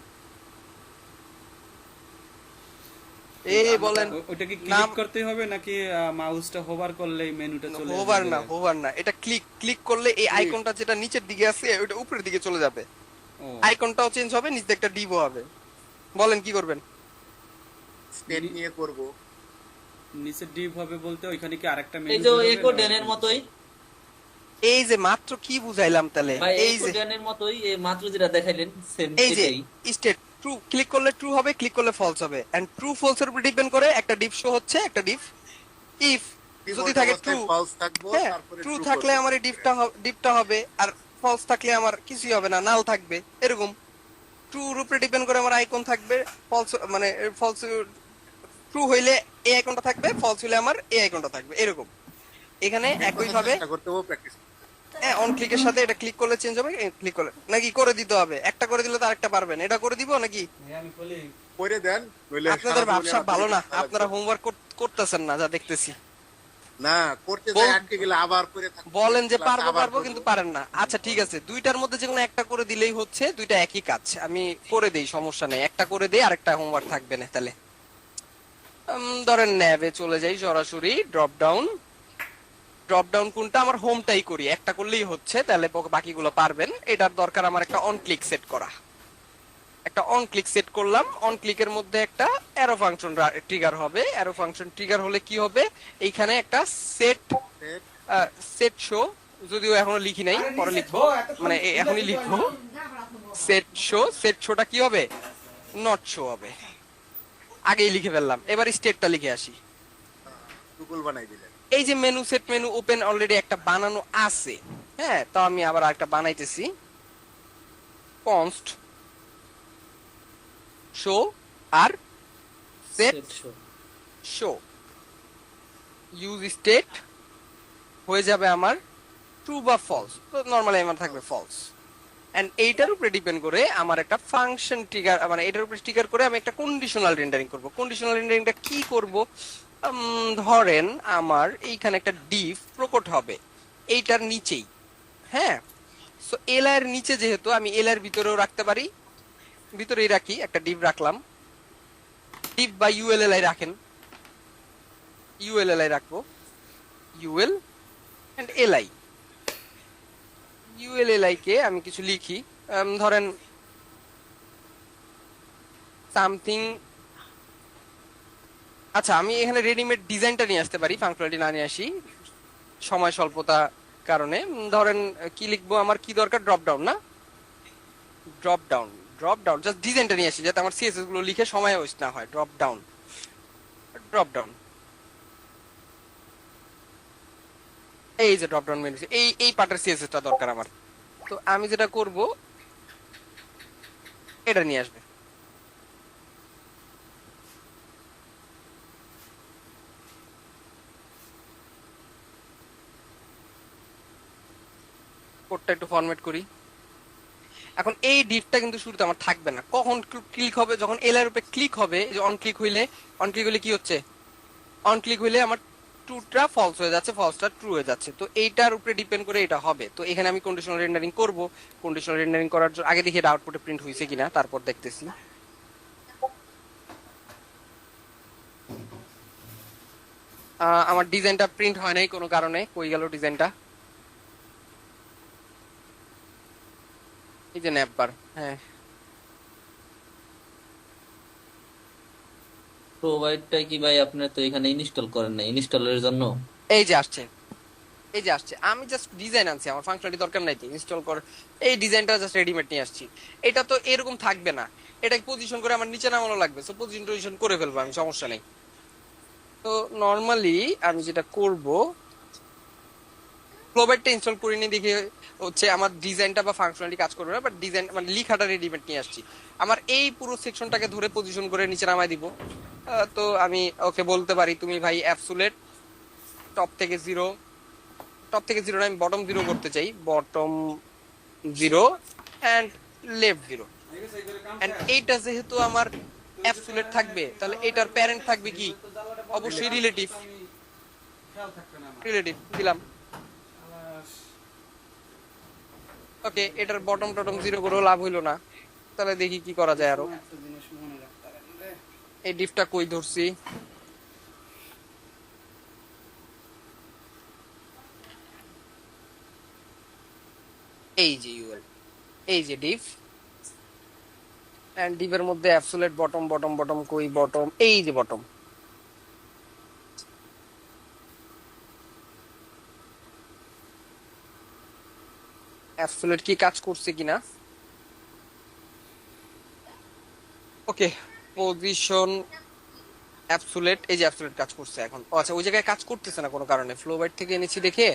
এই বলেন। ওটা কি নাম ক্লিক করতে হবে নাকি মাউসটা হোভার করলেই মেনুটা চলে আসবে? হোভার না, এটা ক্লিক করলে এই আইকনটা যেটা নিচের দিকে আছে ওটা উপরের দিকে চলে যাবে। ও, আইকনটাও চেঞ্জ হবে, নিচে একটা ডিভও হবে। বলেন কি করবেন? স্টেট নিয়ে করব। নিচে ডিপ হবে বলতে ওইখানে কি আরেকটা মেনু? এই যে একো ডেনের মতোই এই যে মাত্র কি বুঝাইলাম তাহলে, ভাই, এই একো যে ডেনের মতোই এই মাত্র যেটা দেখাইলেন সেম এই যে এটাই। স্টেট ট্রু, ক্লিক করলে ট্রু হবে, ক্লিক করলে ফলস হবে। এন্ড ট্রু ফলস এর উপর ডিপেন্ড করে একটা ডিপ শো হচ্ছে, একটা ডিপ। ইফ যদি থাকে ট্রু, ফলস থাকবো, হ্যাঁ তারপরে ট্রু true থাকলে করবো। আমার এই ডিপটা হবে, আর ফলস থাকলে আমার কিছুই হবে না, নাল থাকবে এরকম। ট্রু এর উপরে ডিপেন্ড করে আমার আইকন থাকবে, ফলস মানে ফলস ট্রু হইলে এই আইকনটা থাকবে, ফলস হইলে আমার এই আইকনটা থাকবে এরকম। এখানে একই ভাবে চেষ্টা করতে হবে, প্র্যাকটিস। হ্যাঁ, অন ক্লিকের সাথে এটা ক্লিক করলে চেঞ্জ হবে, ক্লিক করলে নাকি করে দিতে হবে? একটা করে দিলে তো আরেকটা পারবেন, এটা করে দিব নাকি? আমি বলি করে দেন, নইলে আপনাদের সারা ব্যবসা জীবনে ভালো না, আপনাদের আপনারা হোমওয়ার্ক করতেছেন না যা দেখতেছি। না করতে যায়, আটকে গেলে আবার করে থাকতে বলেন যে class পারবো আবার পারবো করবো। কিন্তু পারেন না। আচ্ছা ঠিক আছে, দুইটার মধ্যে যে কোনো একটা করে দিলেই হচ্ছে, দুইটা একই কাজ, আমি করে দেই, সমস্যা নেই। একটা করে দেই, আরেকটা হোমওয়ার্ক থাকবে না তাহলে। ধরেন ন্যাবে চলে যাই সরাসরি, ড্রপ ডাউন কোনটা? আমার হোমটাই করি, একটা করলেই হচ্ছে, তাহলে বাকিগুলো পারবেন। এটার দরকার আমার একটা অন ক্লিক সেট করা। একটা অন ক্লিক সেট করলাম, অন ক্লিকের মধ্যে একটা অ্যারো ফাংশন ট্রিগার হবে। অ্যারো ফাংশন ট্রিগার হলে কি হবে? এইখানে একটা সেট Set, শো, যদিও এখনো লিখি নাই, পরে লিখবো, মানে এখনই লিখবো। সেট শোটা কি হবে? নট শো হবে। আগেই লিখে ফেললাম, এবার স্টেটটা লিখে আসি। টুকুল বানাই দিলেন। এই যে menu set menu open already একটা বানানো আছে। হ্যাঁ, তো আমি আবার একটা বানাইতেছি। কনস্ট শো আর সেট শো ইউজ স্টেট হয়ে যাবে আমার ট্রু বা ফলস। তো নরমালি আমার থাকবে ফলস। এন্ড এইটার উপরে ডিপেন্ড করে আমার একটা ফাংশন ট্রিগার, মানে এটার উপরে ট্রিগার করে আমি একটা কন্ডিশনাল রেন্ডারিং করব। কন্ডিশনাল রেন্ডারিংটা কি করব? ধরেন আমার এইখানে একটা ডিফ প্রকট হবে এইটার নিচেই। হ্যাঁ, সো এল এর নিচে, যেহেতু আমি এল এর ভিতরেও রাখতে পারি, ভিতরেই রাখি, একটা ডিফ রাখলাম। ডিফ বা ইউএলএলআই রাখেন, ইউএলএলআই রাখবো, ইউএল এন্ড এলআই। ইউএলএলআই কে আমি কিছু লিখি, ধরেন সামথিং, আচ্ছা আমি এখানে রেডিমেড ডিজাইনটা নিয়ে আসতে পারি, ফাংশনালিটি না নিয়ে আসি সময় স্বল্পতা কারণে। ধরেন কি লিখবো, আমার কি দরকার, ড্রপ ডাউন না, drop down, drop down just ডিজাইনটা নিয়ে আসি যাতে আমার সিএসএস গুলো লিখে সময় ওয়েস্ট না হয়। ড্রপ ডাউন, ড্রপ ডাউন, এই যে ড্রপ ডাউন মেনু, এই পার্টের সিএসএস টা দরকার আমার। তো আমি যেটা করব, এটা নিয়ে আসবে। কোডটা একটু ফরম্যাট করি। এখন এই ডিপটা কিন্তু শুরুতে আমার থাকবে না, কখন ক্লিক হবে, যখন এল এর উপরে ক্লিক হবে, যে অন ক্লিক হইলে, অন ক্লিক হইলে কি হচ্ছে, অন ক্লিক হইলে আমার ট্রুটা ফলস হয়ে যাচ্ছে, ফলসটা ট্রু হয়ে যাচ্ছে। তো এইটার উপরে ডিপেন্ড করে এটা হবে। তো এখানে আমি কন্ডিশনাল রেন্ডারিং করব। কন্ডিশনাল রেন্ডারিং করার জন্য আগে দেখি এটা আউটপুটে প্রিন্ট হয়েছে কিনা, তারপর দেখতেছি। আমার ডিজাইনটা প্রিন্ট হয় নাই কোনো কারণে, কই গেল ডিজাইনটা, এই যে ন্যাপবার, হ্যাঁ প্রোভাইডটা কি ভাই আপনার তো এখানে ইনস্টল করেন না, ইনস্টলের জন্য এই যে আসছে, এই যে আসছে। আমি জাস্ট ডিজাইন আনছি, আমার ফাংশনালিটি দরকার নাই তো ইনস্টল কর, এই ডিজাইনটা জাস্ট রেডিমেড নিয়ে আসছি। এটা তো এরকম থাকবে না, এটাকে পজিশন করে আমার নিচে নামানো লাগবে, সো পজিশন করে ফেলবো আমি, সমস্যা নেই। তো নরমালি আমি যেটা করব, ফ্লোবাইটটা ইনস্টল করে নিয়ে দেখি হচ্ছে আমার ডিজাইনটা বা ফাংশনালিটি কাজ করবে না, বাট ডিজাইন মানে লিখাটা রেডিমেড নিয়ে আসছি। আমার এই পুরো সেকশনটাকে ধরে পজিশন করে নিচে নামায় দিব। তো আমি ওকে বলতে পারি, তুমি ভাই অ্যাবসুলেট টপ থেকে জিরো, টপ থেকে জিরো না, আমি বটম জিরো করতে চাই, bottom zero and left zero. And এইটা যেহেতু আমার অ্যাবসুলেট থাকবে, তাহলে এটার প্যারেন্ট থাকবে কি, অবশ্যই রিলেটিভ, রিলেটিভ দিলাম। ওকে, এটার বটম টটম জিরো করেও লাভ হইলো না, তাহলে দেখি কি করা যায় আরো। এই ডিফটা কই ধরছি, এই যে ইউএল, এই যে ডিফ, এন্ড ডিফের মধ্যে অ্যাবসোলিউট বটম, বটম বটম কই বটম, এই যে বটম। অ্যাবসোলিউট কি কাজ করছে কিনা, ওকে পজিশন অ্যাবসোলিউট, এই যে অ্যাবসোলিউট কাজ করছে এখন। ও আচ্ছা, ওই জায়গায় কাজ করতেছে না কোনো কারণে, ফ্লোবাইট থেকে এনেছি দেখে।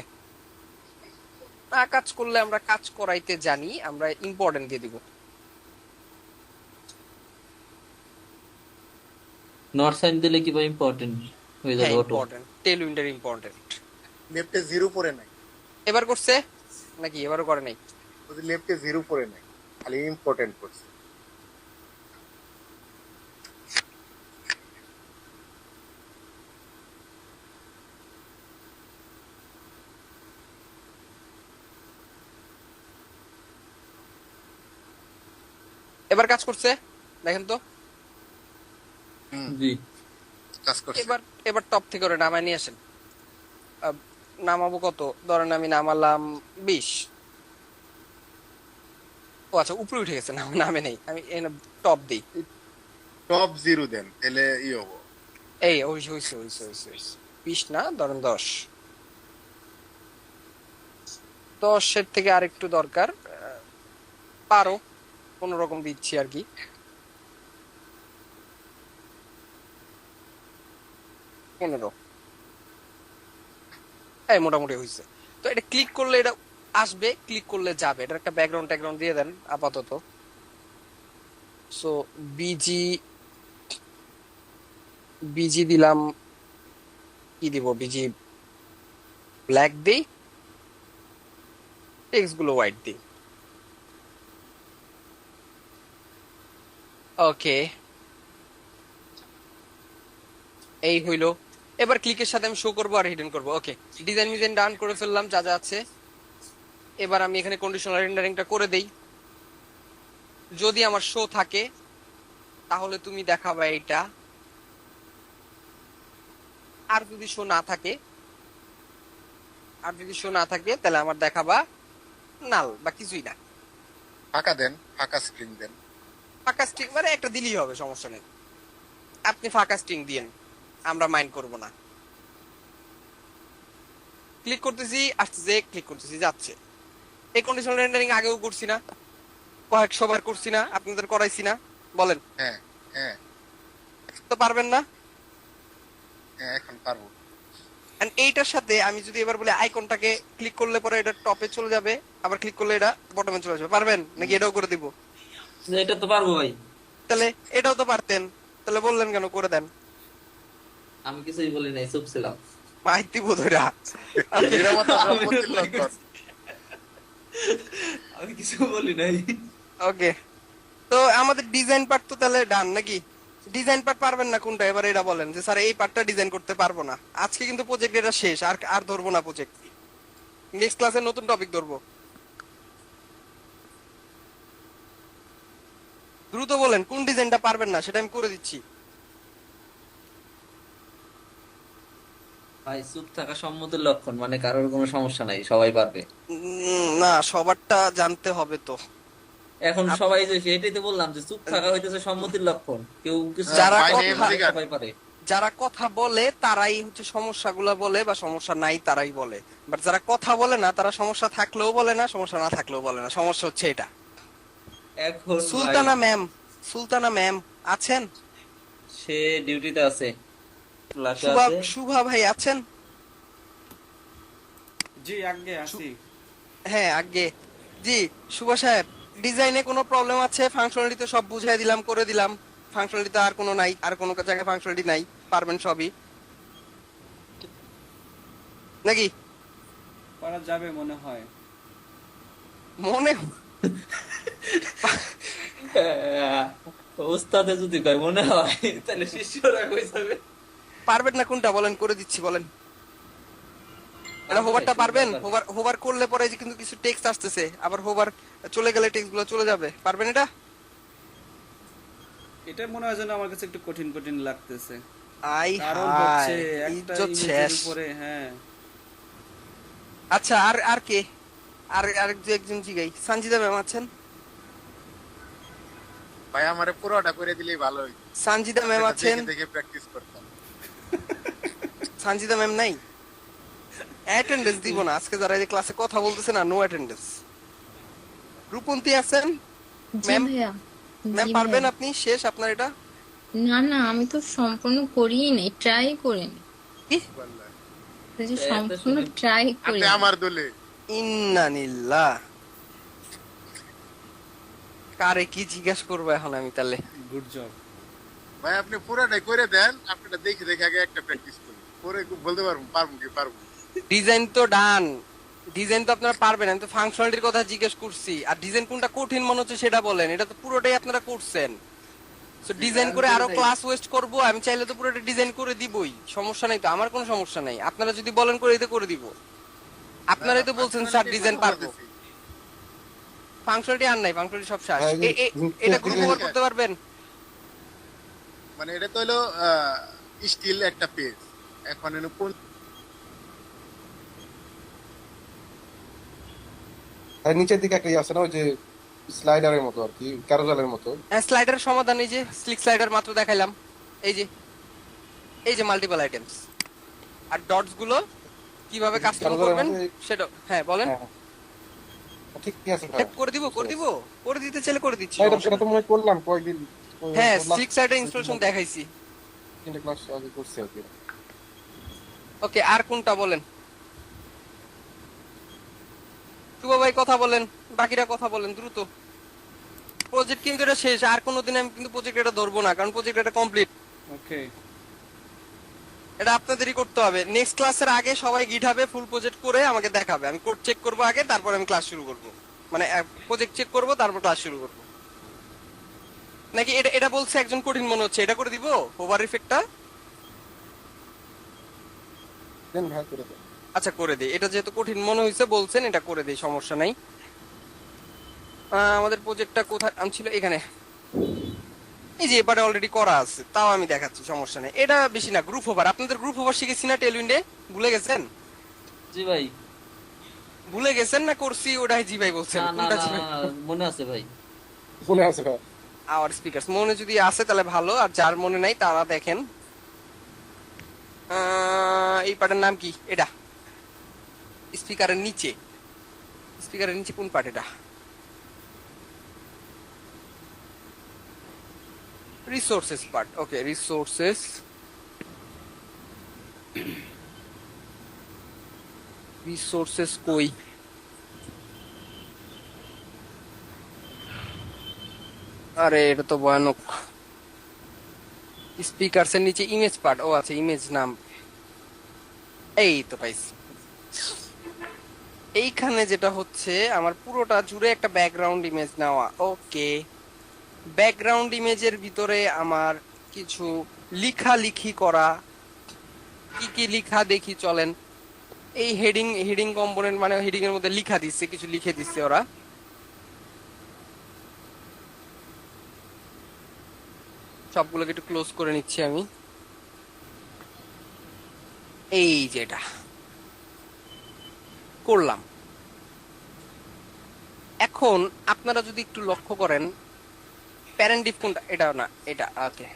না কাজ করলে আমরা কাজ করাইতে জানি, আমরা ইম্পর্টেন্ট দিয়ে দিব। নট সাইন দিলে কি ভাই ইম্পর্টেন্ট হয়ে হ্যাঁ যাবে অটো? ইম্পর্টেন্ট, টেল উইন্ডার ইম্পর্টেন্ট। লেফটে জিরো পরে নাই, এবার করছে নাকি এবারও করে নাই? যদি লেফটে জিরো পরে নাই, খালি ইম্পর্টেন্ট করছে। এবার কাজ করছে দেখেন তো। জি কাজ করছে। এবার এবার টপ থেকে ওরা নামায় নিয়ে আসেন। নামাবো কত, ধরেন আমি নামালাম 20। ও আচ্ছা, উপরে উঠে গেছে, নামে নেই, আমি টপ দিই। টপ জিরো দেন, তাহলে ই হবো। এই হইছে হইছে হইছে হইছে 20 না, ধরেন 10। 10-এর থেকে আরেকটু দরকার, 12 কোন রকম দিচ্ছি আর কি। 15, এই মোটামুটি হয়েছে। তো এটা ক্লিক করলে এটা আসবে, ক্লিক করলে যাবে। এটার একটা ব্যাকগ্রাউন্ড ট্যাকগ্রাউন্ড দিয়ে দেন আপাতত। সো বিজি, বিজি দিলাম, কি দিব, বিজি ব্ল্যাক দিই, টেক্সট গুলো হোয়াইট দিই। ওকে, এই হইলো। এবার ক্লিকের সাথে আমি শো করবো আর হিডেন করবো। ওকে, ডিজাইন মিজাইন ডান করে ফেললাম যা যা আছে। এবার আমি এখানে কন্ডিশনাল রেন্ডারিংটা করে দেই। যদি আমার শো থাকে তাহলে তুমি দেখাবা এইটা, আর যদি শো না থাকে, আর যদি শো না থাকে তাহলে আমার দেখাবা নাল বা কিছুই না। ফাঁকা দেন, ফাঁকা স্ক্রিন দেন। ফাঁকা স্ট্রিং মানে একটা দিলেই হবে, সমস্যা নেই। আপনি ফাঁকা স্ট্রিং দিয়েন, আমরা মাইন্ড করব না। ক্লিক করতেছি, আসতেছে, ক্লিক করতেছি, যাচ্ছে। এই কন্ডিশনাল রেন্ডারিং আগেও করছি না, কয়েকশো বার করছি না, আপনাদের করাইছি না? বলেন। হ্যাঁ হ্যাঁ তো পারবেন না। হ্যাঁ, এখন পারবো। And এইটার সাথে আমি যদি এবার বলি আইকনটাকে ক্লিক করলে পরে এটা টপে চলে যাবে, আবার ক্লিক করলে এটা বটমে চলে যাবে, পারবেন নাকি এটাও করে দিব? এটা তো পারবো ভাই। তাহলে এটাও তো পারতেন, তাহলে বললেন কেন করে দেন? আমি কিছুই বলি নাই, চুপ ছিলাম। মাইতি বোধরা। নিরবতা সম্পত্তির লক্ষণ। আমি কিছু বলি নাই। ওকে, তো আমাদের ডিজাইন পার্ট তো তাহলে ডান নাকি? ডিজাইন পার্ট পারবেন না কোনটা এবার এটা বলেন, যে স্যার এই পার্টটা ডিজাইন করতে পারবো না। আজকে কিন্তু প্রজেক্ট এটা শেষ, আর আর ধরবো না প্রজেক্ট, নেক্সট ক্লাসে নতুন টপিক ধরবো। দ্রুত বলেন কোন ডিজাইনটা পারবেন না, সেটা আমি করে দিচ্ছি। ভাই চুপ থাকা সম্মতির লক্ষণ, মানে কারোর কোনো সমস্যা নাই, সবাই পারবে। না, সবারটা জানতে হবে তো। এখন সবাই যে এটাই তো বললাম যে চুপ থাকা হইতেছে সম্মতির লক্ষণ। কেউ কিছু যারা সবাই পারে। যারা কথা বলে তারাই হচ্ছে সমস্যাগুলো বলে, বা সমস্যা নাই তারাই বলে। বাট যারা কথা বলে না, তারা সমস্যা থাকলেও বলে না, সমস্যা না থাকলেও বলে না। সমস্যা হচ্ছে এটা। এখন সুলতানা ম্যাম, সুলতানা ম্যাম আছেন? সে ডিউটিতে আছে, ক্লাসে শুভা, আছে। শুভা ভাই আছেন? জি আগে আসি। হ্যাঁ আগে। জি শুভা সাহেব, ডিজাইনে কোনো প্রবলেম আছে? ফাংশনালিটি তো সব বুঝাই দিলাম, করে দিলাম। ফাংশনালিটি আর কোনো নাই, আর কোনো জায়গায় ফাংশনালিটি নাই, পারবেন সবই নাকি? করা যাবে মনে হয়। মনে ওস্তাদে যদি কয় মনে হয়, তাহলে শিষ্যরা কই যাবে? পারবেন না কোনটা বলেন, করে দিচ্ছি বলেন। এটা হোভারটা পারবেন? হোভার হোভার করলে পরে যে কিন্তু কিছু টেক্সট আসতেছে, আবার হোভার চলে গেলে টেক্সট গুলো চলে যাবে, পারবেন এটা? এটা মনে হয় যেন আমার কাছে একটু কঠিন কঠিন লাগতেছে। আই কারণ হাই, হচ্ছে একটা ইজ্জত ইমেজের শেষ। উপরে, হ্যাঁ। আচ্ছা, আর আর কে? আর একজন জিগাই, সঞ্জিদা ম্যাম আছেন? ভাই আমারে পুরোটা করে দিলেই ভালো হইতো। সঞ্জিদা ম্যাম সেটা আছেন? দেখে দেখে প্র্যাকটিস করতাম। সঞ্জিদা ম্যাম নাই? অ্যাটেন্ডেন্স দিব না আজকে, যারা এই ক্লাসে কথা বলতেছে না, নো অ্যাটেন্ডেন্স। রূপন্তী আছেন? জি ম্যাম, ভাইয়া। ম্যাম জি পারবেন ভাইয়া। আপনি? শেষ আপনার এটা? না না, আমি তো সম্পূর্ণ করিই নাই, ট্রাই করিনি। কি? বললাম। এই যে সম্পূর্ণ ট্রাই করি। আপনি আমার দলে। ইন্নানিল্লাহ। কারে কি জিজ্ঞেস করবো এখন আমি তাহলে? Good job. ভাই আপনি পুরোটাই করে দেন, আপনারা দেখে দেখে আগে একটা প্র্যাকটিস করি, পরে বলতে পারবো পারবো কি পারবো। ডিজাইন তো ডান, ডিজাইন তো আপনারা পারবেন। আমি তো ফাংশনালিটির কথা জিজ্ঞেস করছি, আর ডিজাইন কোনটা কঠিন মনে হচ্ছে সেটা বলেন। এটা তো পুরোটাই আপনারা করছেন। তো ডিজাইন করে আরো ক্লাস ওয়েস্ট করব? আমি চাইলে তো পুরোটা ডিজাইন করে দিবই, সমস্যা নাই তো, আমার কোনো সমস্যা নাই। আপনারা যদি বলেন করে দিতে করে দিব। আপনারাই তো বলছেন স্যার ডিজাইন পারবো। ফাংশনালিটি আর নাই, ফাংশনালিটি সব শেষ। এটা গ্রুপ ওভার করতে পারবেন? মানে এটা তো হলো স্টিল একটা পেজ। এখন এনে কোন আর নিচের দিকে একটা ইয়ে আছে না, ওই যে স্লাইডারের মতো আর কি, ক্যারোজালের মতো। স্লাইডারের সমাধান এই যে স্লিক স্লাইডার মাত্র দেখাইলাম। এই যে মাল্টিপল আইটেমস আর ডটস গুলো কিভাবে কাস্টম করবেন সেটা। হ্যাঁ বলেন। হ্যাঁ, ঠিক আছে ভাই। হ্যাঁ, করে দিব করে দিতে চাইলে করে দিচ্ছি। সেটা তো মনে হয় করলাম কয়েকদিন। হ্যাঁ, স্লিক স্লাইডার ইনস্টলেশন দেখাইছি। তিনটে ক্লাস আগে করছি আর কি। ওকে, আর কোনটা বলেন? শুভ ভাই কথা বলেন, বাকিরা কথা বলেন দ্রুত। প্রজেক্ট কিন্তু এটা শেষ, আর কোনোদিন আমি কিন্তু প্রজেক্ট এটা ধরবো না, কারণ প্রজেক্ট এটা কমপ্লিট। ওকে, এটা আপনাদেরই করতে হবে। নেক্সট ক্লাসের আগে সবাই গিটহাবে ফুল প্রজেক্ট করে আমাকে দেখাবে। আমি কোড চেক করব আগে, তারপর আমি ক্লাস শুরু করব। মানে প্রজেক্ট চেক করব, তারপর ক্লাস শুরু করব। নাকি এটা এটা বলছে একজন কঠিন মনে হচ্ছে, এটা করে দিব ওভার ইফেক্টটা? দেন ভাই করে দেন। আচ্ছা করে দিই, এটা যেহেতু কঠিন মনে হয়েছে বলছেন, এটা করে দিই, সমস্যা নাই। আমাদের প্রজেক্টটা কোথায় ছিল? এখানে। এই যে এবারে অলরেডি করা আছে, তাও আমি দেখাচ্ছি, সমস্যা নেই। এটা বেশি না, গ্রুপ ওভার। আপনাদের গ্রুপ ওভার শিখেছি না টেলউইন্ডে, ভুলে গেছেন? জি ভাই। ভুলে গেছেন না করছি ওটাই জি ভাই বলছেন না না কোনটা না জি ভাই? মনে আছে ভাই। মনে আছে ভাই? আওয়ার স্পিকারস মনে যদি আছে তাহলে ভালো, আর যার মনে নাই তারা দেখেন এই পার্টের নাম কি? এটা স্পিকারের নিচে, স্পিকারের নিচে কোন পার্ট? এটা রিসোর্সেস পার্ট। ওকে, রিসোর্সেস। রিসোর্সেস কই? আরে এটা তো ভয়ানক। স্পিকারস এর নিচে ইমেজ পার্ট। ও আচ্ছা, ইমেজ নাম। এই তো পাইছি। এইখানে যেটা হচ্ছে আমার পুরোটা জুড়ে একটা ব্যাকগ্রাউন্ড ইমেজ নেওয়া। ওকে, ব্যাকগ্রাউন্ড ইমেজের ভিতরে আমার কিছু লিখি করা। কি কি লিখা দেখি চলেন। এই হেডিং কম্পোনেন্ট মানে হেডিং এর মধ্যে লিখা দিচ্ছে, কিছু লিখে দিচ্ছে ওরা। সবগুলোকে একটু ক্লোজ করে নিচ্ছি আমি। এই যেটা করলাম, এখন আপনারা যদি একটু লক্ষ্য করেন প্যারেন্ট ডিভ কোনটা? এটা না, এটা। ওকে,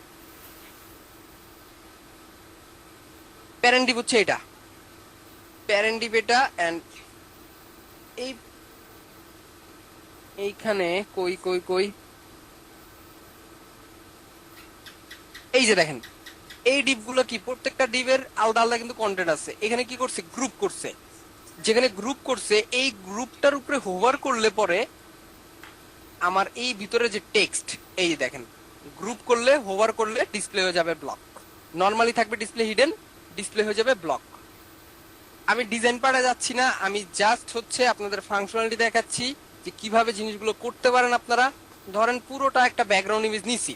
প্যারেন্ট ডিভ হচ্ছে এটা, প্যারেন্ট ডিভ এটা। এন্ড এই এইখানে কই কই কই এই যে দেখেন, এই ডিভ গুলো কি প্রত্যেকটা ডিভের আলাদা আলাদা কিন্তু কন্টেন্ট আছে। এখানে কি করছে? গ্রুপ করছে। যেখানে গ্রুপ করছে এই গ্রুপটার উপরে হোভার করলে পরে আমার এই ভিতরে যে টেক্সট, এই দেখেন গ্রুপ করলে হোভার করলে ডিসপ্লে হয়ে যাবে ব্লক। নরমালি থাকবে ডিসপ্লে হিডেন, ডিসপ্লে হয়ে যাবে ব্লক। আমি ডিজাইন পারে যাচ্ছি না, আমি জাস্ট হচ্ছে আপনাদের ফাংশনালিটি দেখাচ্ছি যে কিভাবে জিনিসগুলো করতে পারেন আপনারা। ধরেন পুরোটা একটা ব্যাকগ্রাউন্ড ইমেজ নিছি,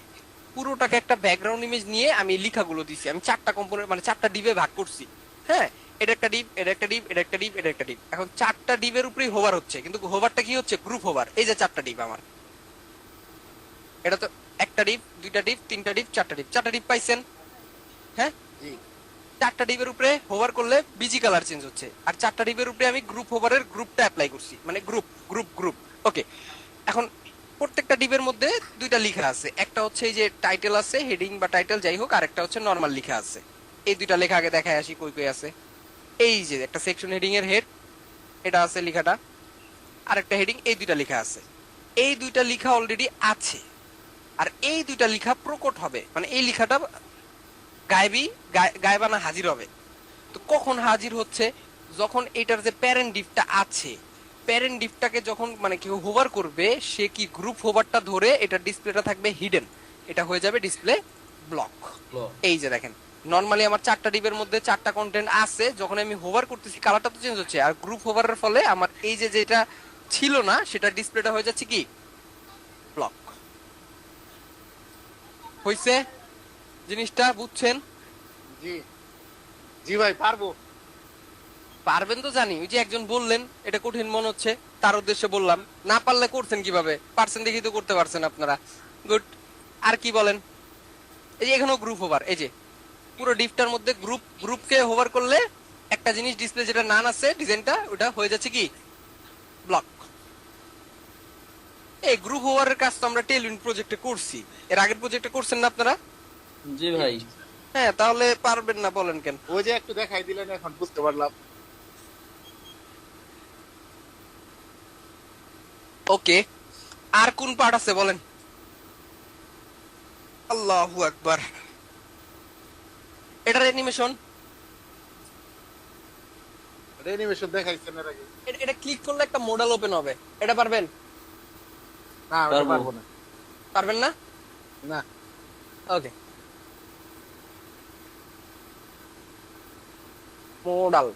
পুরোটাকে একটা ব্যাকগ্রাউন্ড ইমেজ নিয়ে আমি লেখাগুলো দিছি। আমি 4টা কম্পোনেন্ট মানে 4টা ডিবে ভাগ করছি। হ্যাঁ, এটা একটা ডিপ, এটা একটা ডিপ, এটা একটা ডিপ, এটা একটা ডিপ। এখন 4টা ডিপের উপরেই হোভার হচ্ছে, কিন্তু হোভারটা কি হচ্ছে? Group hover. এই যে 4টা ডিপ আমার, এটা তো একটা ডিপ, 2টা ডিপ, 3টা ডিপ, 4টা ডিপ। 4টা ডিপ পাইছেন? হ্যাঁ, জি। 4টা ডিপের উপরে হোভার করলে বিজি কালার চেঞ্জ হচ্ছে। আর 4টা ডিপের উপরে আমি গ্রুপ হোভারের গ্রুপটা অ্যাপ্লাই করছি, মানে গ্রুপ গ্রুপ গ্রুপ। ওকে, এখন প্রত্যেকটা ডিপের মধ্যে 2টা লেখা আছে। একটা হচ্ছে এই যে টাইটেল আছে, হেডিং বা টাইটেল যাই হোক, আর একটা হচ্ছে নরমাল লেখা আছে। এই 2টা লেখা আগে দেখায় আসি কই কই আছে। এই যে একটা সেকশন হেডিং এর হেড, এটা আছে লেখাটা, আর একটা হেডিং, এই 2টা লেখা আছে। এই 2টা লেখা অলরেডি আছে, আর এই 2টা লেখা প্রকট হবে, মানে এই লেখাটা গায়েবানা হাজির হবে। তো কখন হাজির হচ্ছে? যখন এটার যে প্যারেন্ট ডিপটা আছে, প্যারেন্ট ডিপটাকে যখন মানে কেউ হোভার করবে, সে কি গ্রুপ হোভারটা ধরে এটা ডিসপ্লেটা থাকবে হিডেন, এটা হয়ে যাবে ডিসপ্লে ব্লক। এই যে দেখেন, নরমালি আমার 4টা ডিপের মধ্যে 4টা কন্টেন্ট আছে, যখন আমি হোভার করতেছি কালারটা তো চেঞ্জ হচ্ছে, আর গ্রুপ হোভারের ফলে আমার এই যে যেটা ছিল না সেটা ডিসপ্লেটা হয়ে যাচ্ছে কি ব্লক। হইছে? জিনিসটা বুঝছেন? জি জি ভাই, পারবো। পারবেন তো জানি, ওই যে একজন বললেন এটা কঠিন মনে হচ্ছে, তার উদ্দেশ্যে বললাম। না পারলে করছেন কিভাবে? পারছেন দেখি তো করতে পারছেন আপনারা। গুড। আর কি বলেন? এই যে এখানেও গ্রুপ হোভার, এই যে পুরো ডিপটার মধ্যে গ্রুপকে হোভার করলে একটা জিনিস ডিসপ্লে যেটা নান আছে ডিজাইনটা, ওটা হয়ে যাচ্ছে কি ব্লক। এই গ্রুপ হোভারের কাজ তো আমরা টেলউইন প্রজেক্টে করছি। এর আগের প্রজেক্টে করছেন না আপনারা? জি ভাই। হ্যাঁ, তাহলে পারবেন না বলেন কেন? ওই যে একটু দেখাই দিলেন, এখন বুঝতে পারলাম। ওকে, আর কোন পার্ট আছে বলেন? আল্লাহু আকবার। এটার অ্যানিমেশন, অ্যানিমেশন দেখাইছেন এর আগে? এটা ক্লিক করলে একটা মডেল ওপেন হবে, এটা পারবেন? না, ওটা পারবো। পারবো না। পারবেন না? না। ওকে, মডেল।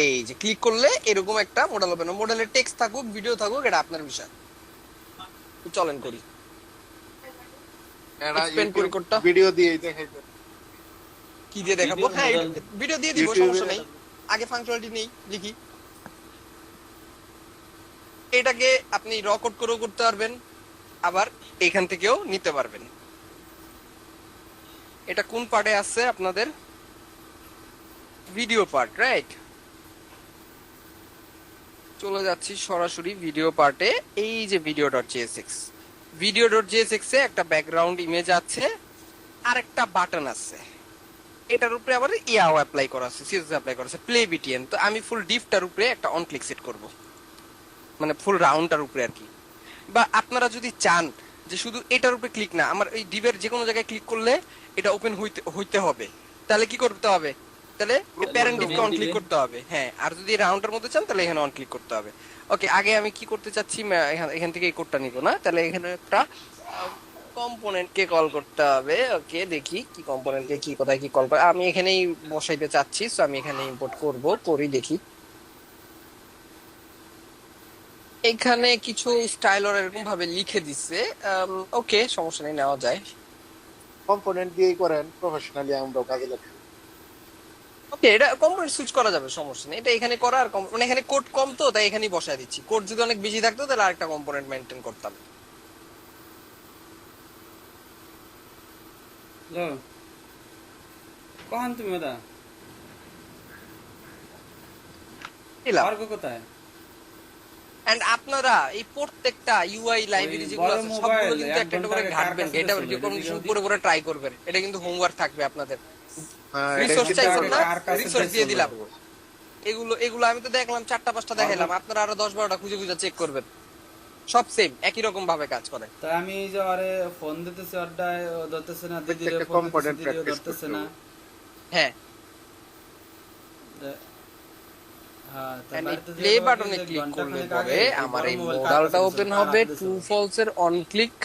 এই যে ক্লিক করলে এরকম একটা মডেল ওপেন হবে। মডেলের টেক্সট থাকুক, ভিডিও থাকুক, এটা আপনার বিষয়। তো চলেন করি। Expand করি কোডটা। ভিডিও দিয়েই দেখাইতেন। কি দিয়ে দেখাবো? Video হ্যাঁ, model। ভিডিও দিয়ে দিব, YouTube-এ সমস্যা নেই। আগে ফাংশনালিটি নেই, লিখি। এটাকে আপনি র কোড করেও করতে পারবেন, আবার এখান থেকেও নিতে পারবেন। এটা কোন পার্টে আছে আপনাদের? Video part, right? চলে যাচ্ছি সরাসরি ভিডিও পার্টে। এই যে ভিডিও.jsx, ভিডিও.jsx এ একটা ব্যাকগ্রাউন্ড ইমেজ আছে আর একটা বাটন আছে, এটার উপরে আবার ইয়াও অ্যাপ্লাই করা আছে, সিএসএস অ্যাপ্লাই করা আছে, প্লে বিটিএন। তো আমি ফুল ডিফটার উপরে একটা অন ক্লিক সেট করব, মানে ফুল রাউন্ডটার উপরে আর কি। বা আপনারা যদি চান যে শুধু এটার উপরে ক্লিক না, আমার এই ডিভের যে কোনো জায়গায় ক্লিক করলে এটা ওপেন হইতে হবে, তাহলে কি করতে হবে? তাহলে প্যারেন্ট ডিভকে অন ক্লিক করতে হবে। হ্যাঁ, আর যদি রাউন্ডের মধ্যে চান তাহলে এখানে অন ক্লিক করতে হবে। ওকে, আগে আমি কি করতে চাচ্ছি, এখান থেকে এই কোডটা নিব না, তাহলে এখানে একটা কম্পোনেন্টকে কল করতে হবে। ওকে, দেখি কি কম্পোনেন্টকে কি কোথায় কি কল করে। আমি এখানেই বসাইতে চাচ্ছি, সো আমি এখানে ইম্পোর্ট করি, দেখি এখানে কিছু স্টাইল ওরা এরকম ভাবে লিখে দিচ্ছে। ওকে, সমস্যা নেই, নেওয়া যায়। কম্পোনেন্ট দিয়েই করেন, প্রফেশনালি আমরাও কাজে লাগি। ওকে, এটা কম্পোনেন্ট সুইচ করা যাবে, সমস্যা নেই। এটা এখানে করা আর মানে এখানে কোড কম তো তাই এখানেই বসায় দিচ্ছি। কোড যদি অনেক বেশি থাকতো তাহলে আরেকটা কম্পোনেন্ট মেইনটেইন করতাম। হ্যালো, কখন তুমি ওটা দিলাম। পার্ক কোথায়? এন্ড আপনারা এই প্রত্যেকটা ইউআই লাইব্রেরি যেগুলো বড় আছে মোবাইল, সবগুলো কিন্তু এক একটা একটা ঘন্টা করে আগে ঘাটবেন, কার কাছে এটা ছিল? রিকগনিশন যদি- পুরো ট্রাই করবেন। এটা কিন্তু হোমওয়ার্ক থাকবে আপনাদের। হ্যাঁ, রিসোর্স এটা চাইছেন না, কার কাছে রিসোর্স দিয়ে ছিল? দিলাম। এগুলো আমি তো দেখলাম 4টা 5টা দেখাইলাম, আপনারা আরো 10-12টা খুঁজে খুঁজে চেক করবেন। সব সেম, একই রকম ভাবে কাজ করে। তাই আমি যে আরে ফোন দিতেছি আড্ডায়, ও ধরতেছে না, দিদিরে প্রত্যেকটা ফোন দিতেছি, component দিদিও practice ধরতেছে করতে না। হ্যাঁ, হ্যাঁ, তাই and এই বাড়িতে প্লে যেতে বাটনে যে ক্লিক ঘন্টা করলে খানেক পরে আগে এই আমার বড় এই মোবাইল কার মডালটা কাছে ওপেন ছিল? হবে, কার হাতে ট্রু ছিল? ফলস এর অন ক্লিক।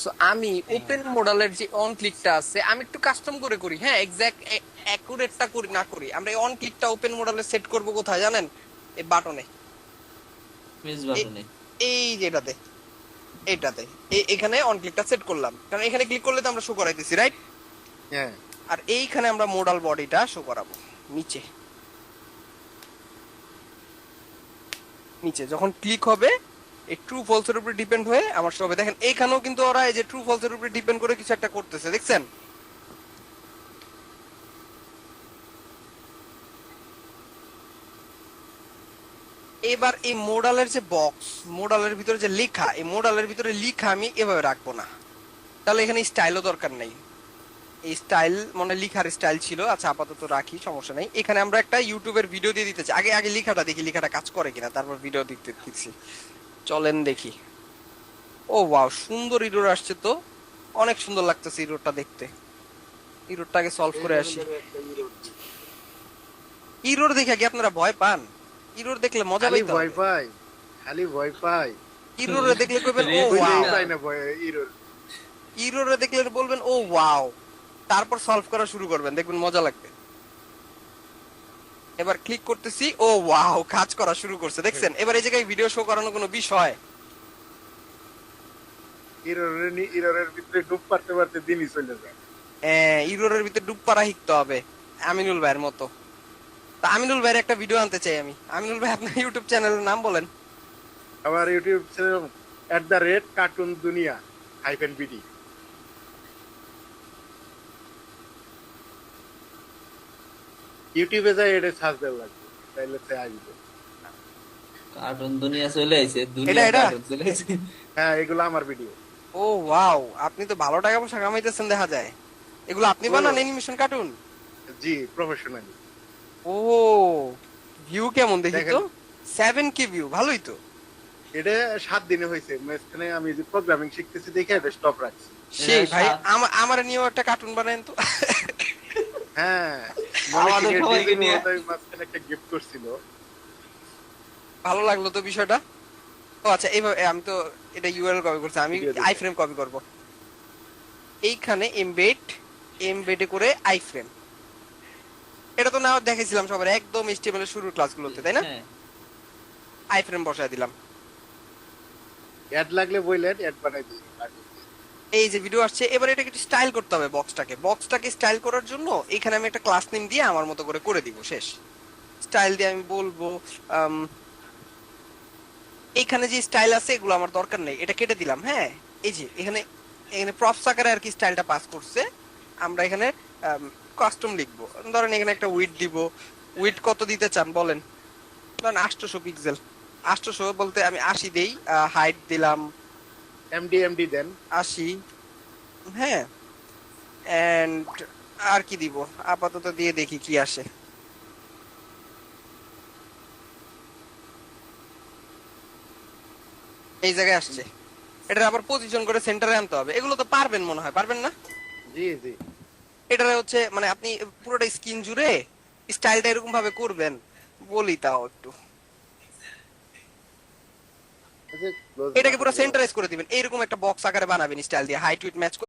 সো আমি ওপেন মডালের যে অন ক্লিকটা আছে আমি একটু কাস্টম করে করি। হ্যাঁ, এক্সাক্ট অ্যাকুরেটটা করি না করি, আমরা এই অন ক্লিকটা ওপেন মডালে সেট করব কোথায় জানেন? এই বাটনে, মিস বাটনে। এই যেটাতে, এইটাতে এখানে অন ক্লিকটা সেট করলাম, কারণ এখানে ক্লিক করলে তো আমরা শো করাইতেছি, রাইট? হ্যাঁ, আর এইখানে আমরা মডাল বডিটা শো করাবো নিচে। নিচে যখন ক্লিক হবে এই ট্রু ফলস এর উপরে ডিপেন্ড হয়ে আমার শো হবে। দেখেন এইখানেও কিন্তু ওরা এই যে ট্রু ফলস এর উপরে ডিপেন্ড করে কিছু একটা করতেছে, দেখছেন? এবার এই মোডালের যে বক্স, মোডালের ভিতরে যে লেখা, এই মোডালের ভিতরে লেখা আমি এভাবে রাখবো না, তাহলে এখানে স্টাইলও দরকার নেই। এই স্টাইল মানে লিখার স্টাইল ছিল, আচ্ছা আপাতত রাখি, সমস্যা নেই। এখানে আমরা একটা ইউটিউবের ভিডিও দিয়ে দিতেছি, আগে আগে লেখাটা দেখি, লেখাটা কাজ করে কিনা, তারপর ভিডিও দিচ্ছি। চলেন দেখি। ও ওয়াও, সুন্দর ইরোর আসছে তো, অনেক সুন্দর লাগতেছে ইরোরটা দেখতে। ইরোরটা আগে সলভ করে আসি। ইরোর দেখে কি আপনারা ভয় পান? ইরোর দেখলে মজা খালি পাইতে ভয় হবে। পাই, খালি ভয় পাই। ইরোরে দেখলে কইবেন ও Real ওয়াও, বুঝতেই পাই না ভয় ইরোর। ইরোরে দেখলে বলবেন ও ওয়াও, তারপর সলভ করা শুরু করবেন, দেখবেন মজা লাগবে। এবার ক্লিক করতেছি, ও ওয়াও, কাজ করা শুরু করছে, দেখছেন? এবার এই জায়গায় ভিডিও শো করানো কোনো বিষয়? ইরোরের ভিতরে ডুব পারতে পারতে দিনই চলে যায়। ইরোরের ভিতরে ডুব পাড়া শিখতে হবে আমিনুল ভাইয়ের মতো। তা আমিনুল ভাইয়ের একটা ভিডিও আনতে চাই আমি। আমিনুল ভাই, আপনার ইউটিউব চ্যানেলের নাম বলেন। আমার YouTube channel @cartoon dunia -bd। ইউটিউবে যাই এটা সার্চ দেওয়া লাগবে, তাইলে সে আসবে। কার্টুন দুনিয়া চলে আইছে, দুনিয়া এটা? কার্টুন চলে আইছে। হ্যাঁ, এগুলো আমার ভিডিও। ও ওয়াও, আপনি তো ভালো টাকা পয়সা কামাইতেছেন দেখা যায়। এগুলো আপনি বানান অ্যানিমেশন কার্টুন? জি, প্রফেশনালি। ও, ভিউ কেমন দেখি তো? দেখেন। 7K ভিউ, ভালোই তো। এটা 7 দিনে হয়েছে, মাঝখানে আমি যে প্রোগ্রামিং শিখতেছি দেখে এটা স্টপ রাখছি। সেই ভাই, সাত- আমার নিয়েও একটা কার্টুন বানায়েন তো। হ্যাঁ, আমাদের সবাইকে নিয়ে- মাঝখানে একটা গিফট করছিল। ভালো লাগলো তো বিষয়টা। ও আচ্ছা, এইভাবে আমি তো এটা ইউআরএল কপি করছি, আমি Video দেখে। আইফ্রেম কপি করব। এইখানে এমবেডে করে আইফ্রেম, এটা তো না দেখেছিলাম সবার একদম এইচটিএমএল এর শুরুর ক্লাসগুলোতে, তাই না? হ্যাঁ। আইফ্রেম বসায় দিলাম। অ্যাড লাগলে বললেন, অ্যাড বানাই দিই। এই যে ভিডিও আসছে, এবার এটাকে একটু স্টাইল করতে হবে। বক্সটাকে স্টাইল করার জন্য এখানে আমি একটা ক্লাস নেম দিয়ে আমার মতো করে দিব। শেষ স্টাইল দিয়ে আমি বলবো এইখানে যে স্টাইল আছে এগুলো আমার দরকার নেই, এটা কেটে দিলাম। হ্যাঁ, এই যে এখানে প্রপস আকারে আর কি স্টাইলটা পাস করছে। আমরা এখানে কাস্টম লিখবো, ধরেন এখানে একটা উইড দিব। উইড কত দিতে চান বলেন? ধরেন 800 পিক্সেল। 800 বলতে আমি 80 দেই। হাইট দিলাম এমডি দেন 80। হ্যাঁ, এন্ড আর কি দিব, আপাতত দিয়ে দেখি কি আসে। এই জায়গায় আসছে। এটা আবার পজিশন করে সেন্টারে আনতে হবে। এগুলো তো পারবেন মনে হয়, পারবেন না? জি জি এটা হচ্ছে মানে আপনি পুরোটা স্কিন জুড়ে স্টাইলটা এরকম ভাবে করবেন, বলি তাও একটু। এই যে close এটাকে পুরো button গুলো- সেন্টারাইজ করে দিবেন, এইরকম একটা বক্স আকারে বানাবেন স্টাইল দিয়ে, হাইট উইড ম্যাচ